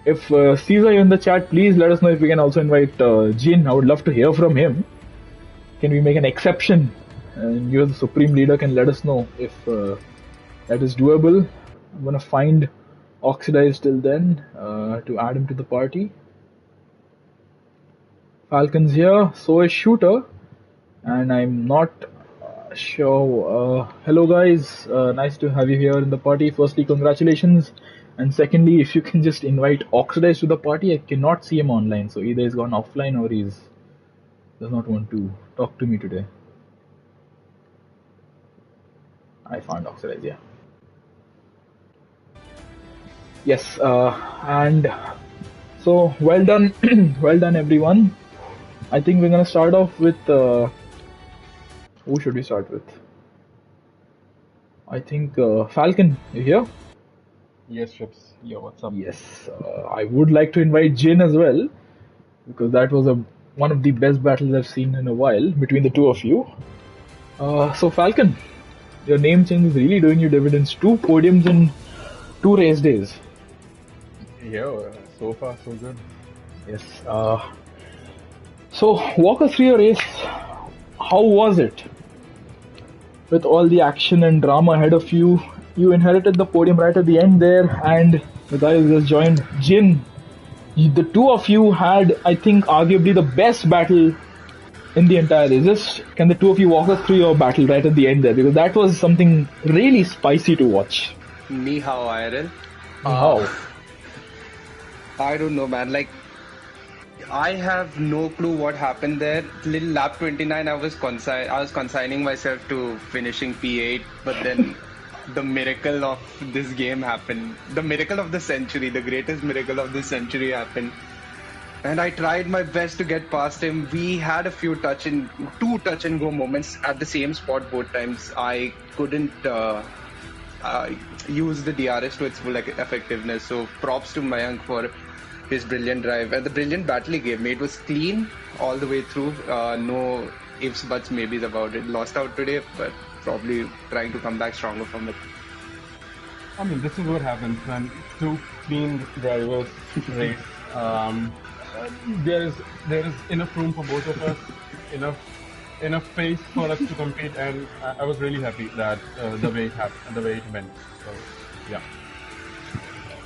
if Caesar, you're in the chat, please let us know if we can also invite Jin. I would love to hear from him. Can we make an exception? And you as the Supreme Leader can let us know if that is doable. I'm going to find Oxidize till then to add him to the party. Falcon's here, so is Shooter. And I'm not sure. Hello guys, nice to have you here in the party. Firstly, congratulations. And secondly, if you can just invite Oxidize to the party. I cannot see him online, so either he's gone offline or he does not want to talk to me today. I found Oxidize, yeah. Yes, and so well done, well done everyone. I think we're gonna start off with who should we start with? I think Falcon, you here? Yes, Chips. Yeah, what's up? Yes, I would like to invite Jin as well, because that was a one of the best battles I've seen in a while between the two of you. So Falcon, your name change is really doing you dividends. 2 podiums in 2 race days. Yeah, so far so good. Yes. So walk us through your race. How was it? With all the action and drama ahead of you, you inherited the podium right at the end there, and the guy who just joined, Jin. The two of you had, I think, arguably the best battle in the entire race. Just can the two of you walk us through your battle right at the end there, because that was something really spicy to watch. Ni hao, IRL. Wow. I don't know, man. Like, I have no clue what happened there. Till lap 29, I was consigning myself to finishing P8, but then the miracle of this game happened. The miracle of the century, the greatest miracle of the century happened. And I tried my best to get past him. We had a few two touch and go moments at the same spot both times. I couldn't use the DRS to its full effectiveness. So props to Mayank for his brilliant drive and the brilliant battle he gave me. It was clean all the way through. No ifs, buts, maybes about it. Lost out today, but probably trying to come back stronger from it. I mean, this is what happens when two clean drivers race. There is enough room for both of us, enough space for us to compete, and I was really happy that the way it went. So, yeah.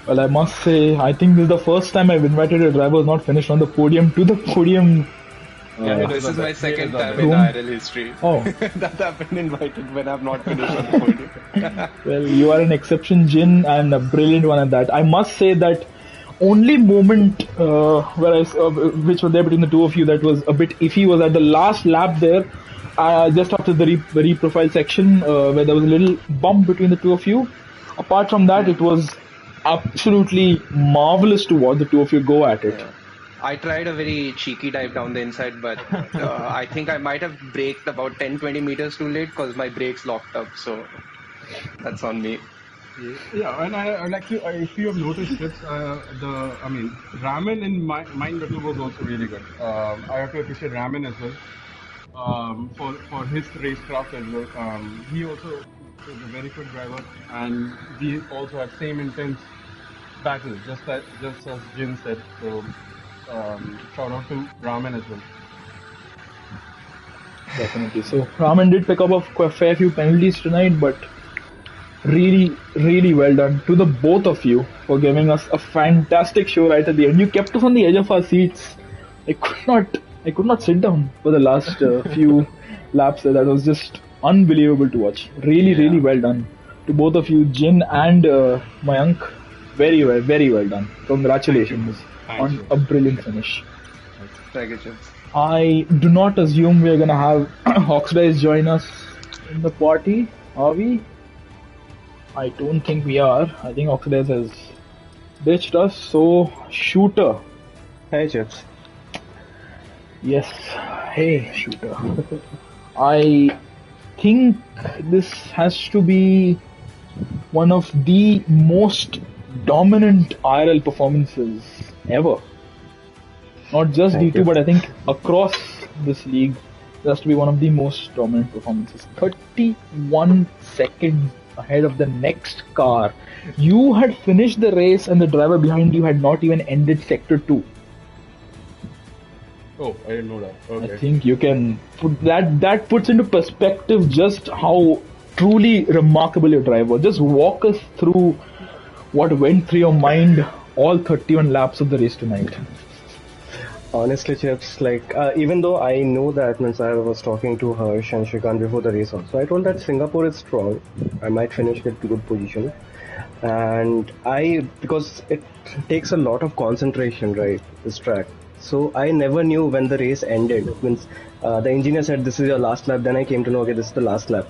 Well, I must say, I think this is the first time I've invited a driver who's not finished on the podium to the podium. This is my second time in IRL history. Oh. That I've been invited when I've not finished on the podium. Well, you are an exception, Jin, and a brilliant one at that. I must say that only moment which was there between the two of you that was a bit iffy was at the last lap there, just after the re-profile section, where there was a little bump between the two of you. Apart from that, it was absolutely marvelous to watch the two of you go at it. Yeah. I tried a very cheeky dive down the inside, but I think I might have braked about 10-20 meters too late because my brakes locked up, so that's on me. Yeah, and I like to, if you have noticed it, Raman in mine battle was also really good. I have to appreciate Raman as well for his racecraft as well. He also is a very good driver, and we also have same intense battle, just as Jin said. So shout out to Raman as well. Definitely. So Raman did pick up a fair few penalties tonight, but really, really well done to the both of you for giving us a fantastic show right at the end. You kept us on the edge of our seats. I could not sit down for the last few laps. That was just unbelievable to watch. Really well done to both of you, Jin and Mayank. Very well done. Congratulations on a brilliant finish. Thank you, Chips. I do not assume we are gonna have Oxidize join us in the party, are we? I don't think we are. I think Oxidize has ditched us. So, Shooter. Hey, Chips. Yes. Hey, Shooter. I think this has to be one of the most dominant IRL performances ever. Not just Thank D2, you. but I think across this league, it has to be one of the most dominant performances. 31 seconds ahead of the next car. You had finished the race and the driver behind you had not even ended sector 2. Oh, I didn't know that. Okay. I think you can put that puts into perspective just how truly remarkable your drive was. Just walk us through what went through your mind all 31 laps of the race tonight. Honestly, Chips, even though I know that, means I was talking to Harsh and Shrikant before the race also, I told that Singapore is strong. I might finish with good position. And because it takes a lot of concentration, right, this track. So I never knew when the race ended. Means the engineer said this is your last lap, then I came to know, okay, this is the last lap.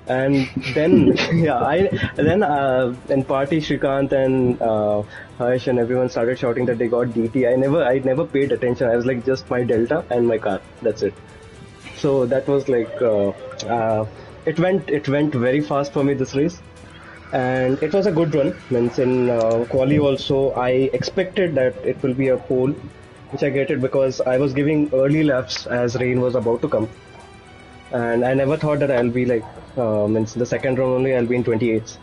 And then, in party, Shrikant and Harsh and everyone started shouting that they got DT. I never paid attention. I was like, just my Delta and my car. That's it. So that was it went very fast for me this race, and it was a good run. Means in quali also, I expected that it will be a pole, which I get it because I was giving early laps as rain was about to come, and I never thought that I'll be like, means the second round only I'll be in 28s.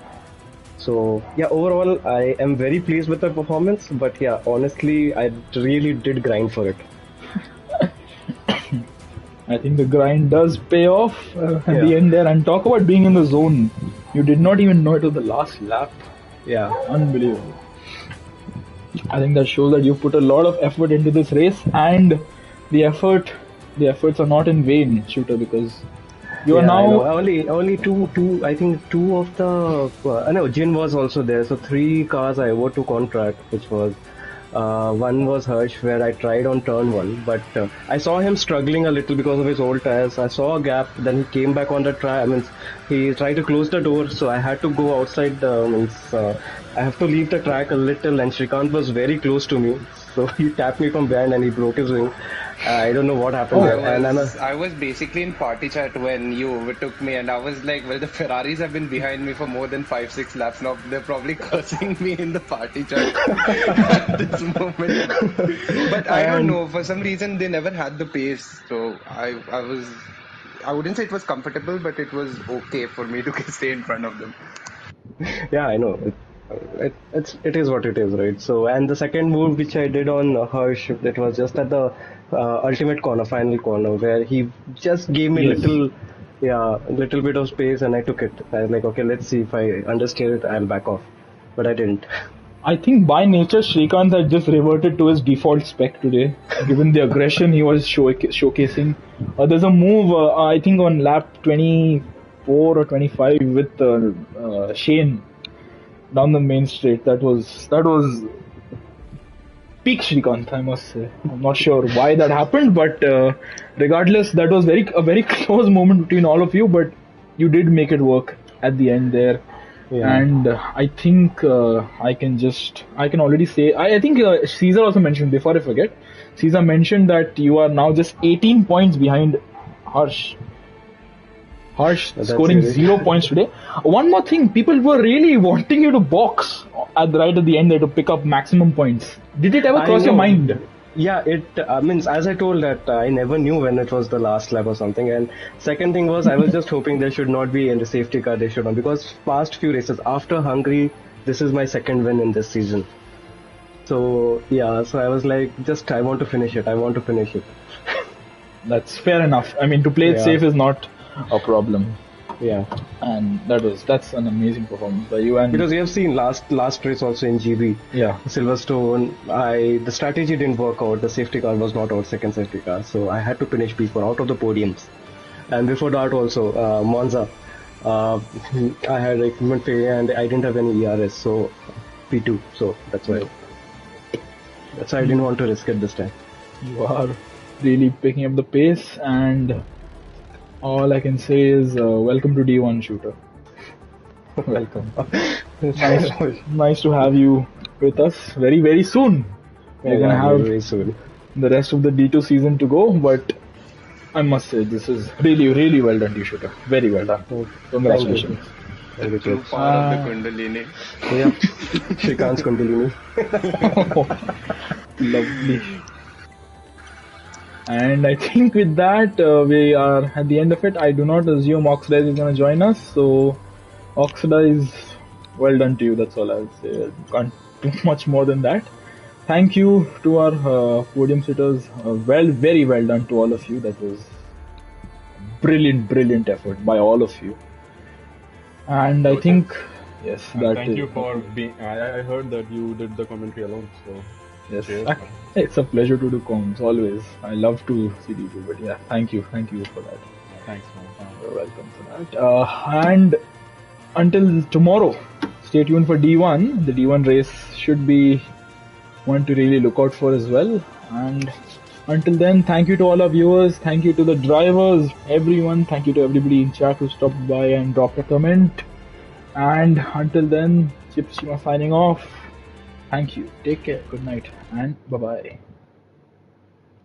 So yeah, overall I am very pleased with the performance, but yeah, honestly I really did grind for it. I think the grind does pay off at the Yeah, end there. And talk about being in the zone. You did not even know it was the last lap. yeah. Unbelievable. I think that shows that you put a lot of effort into this race, and the efforts are not in vain, shooter, because you are Yeah, I know. now. Only two. I think two of the. I know Jin was also there. So three cars I overtook on track, which was one was Hirsch, where I tried on turn one, but I saw him struggling a little because of his old tires. I saw a gap, then he came back on the track. I mean, he tried to close the door, so I had to go outside. I have to leave the track a little, and Shrikant was very close to me, so he tapped me from behind and he broke his wing. I don't know what happened Oh, there, and I was basically in party chat when you overtook me, and I was like, well, the Ferraris have been behind me for more than 5-6 laps now. They're probably cursing me in the party chat at this moment. But I don't and know. For some reason, they never had the pace, so I wouldn't say it was comfortable, but it was okay for me to stay in front of them. yeah, I know. It is what it is, right? So, and the second move which I did on Hirsch, it was just at the ultimate corner, final corner, where he just gave me yes. little bit of space, and I took it. I was like, okay, let's see if I understeer it, I'll back off, but I didn't. I think by nature Srikanth had just reverted to his default spec today, given the aggression he was showcasing. There's a move, I think on lap 24 or 25 with Shane down the main straight. That was peak Srikanth, I must say. I'm not sure why that happened, but regardless, that was a very close moment between all of you. But you did make it work at the end there. Yeah. And I think I can already say, I think Caesar also mentioned, before I forget, Caesar mentioned that you are now just 18 points behind Harsh. Harsh That's scoring really- 0 points today. One more thing, people were really wanting you to box right at the end there to pick up maximum points. Did it ever I cross your know. mind? Yeah, it means as I told that I never knew when it was the last lap or something. And second thing was I was just hoping there should not be in the safety car. They should not, because past few races after Hungary, this is my second win in this season. So yeah, so I was like, just I want to finish it. I want to finish it. That's fair enough. I mean, to play it Yeah. safe is not a problem. Yeah, And that's an amazing performance by you. And because you have seen last race also in GB. yeah, Silverstone, the strategy didn't work out. The safety car was not out, second safety car, so I had to finish P4 out of the podiums. And before that also, Monza, I had equipment failure and I didn't have any ERS, so P2. So that's why. That's why I didn't want to risk it this time. you are really picking up the pace, and all I can say is welcome to D1 shooter. Welcome. Nice to have you with us very, very soon. We're gonna have very soon. the rest of the D2 season to go, but I must say this is really, really well done, D-Shooter. Very well done. Congratulations. Thank you, True Chips. power of the Kundalini. Yeah, Shrikant's Kundalini. Lovely. And I think with that, we are at the end of it. I do not assume Oxidize is going to join us. So, Oxidize, well done to you. That's all I'll say. Can't do much more than that. Thank you to our podium sitters. Very well done to all of you. That was brilliant effort by all of you. And I think, yes, that Thank is- you for being. I heard that you did the commentary alone, so Yes, cheers. it's a pleasure to do comms always. I love to see you do, but yeah, thank you for that. Thanks, man. You're welcome for that. And until tomorrow, stay tuned for D1. The D1 race should be one to really look out for as well. And until then, thank you to all our viewers. Thank you to the drivers, everyone. Thank you to everybody in chat who stopped by and dropped a comment. And until then, Chips Shima signing off. Thank you. Take care. Good night. And bye-bye.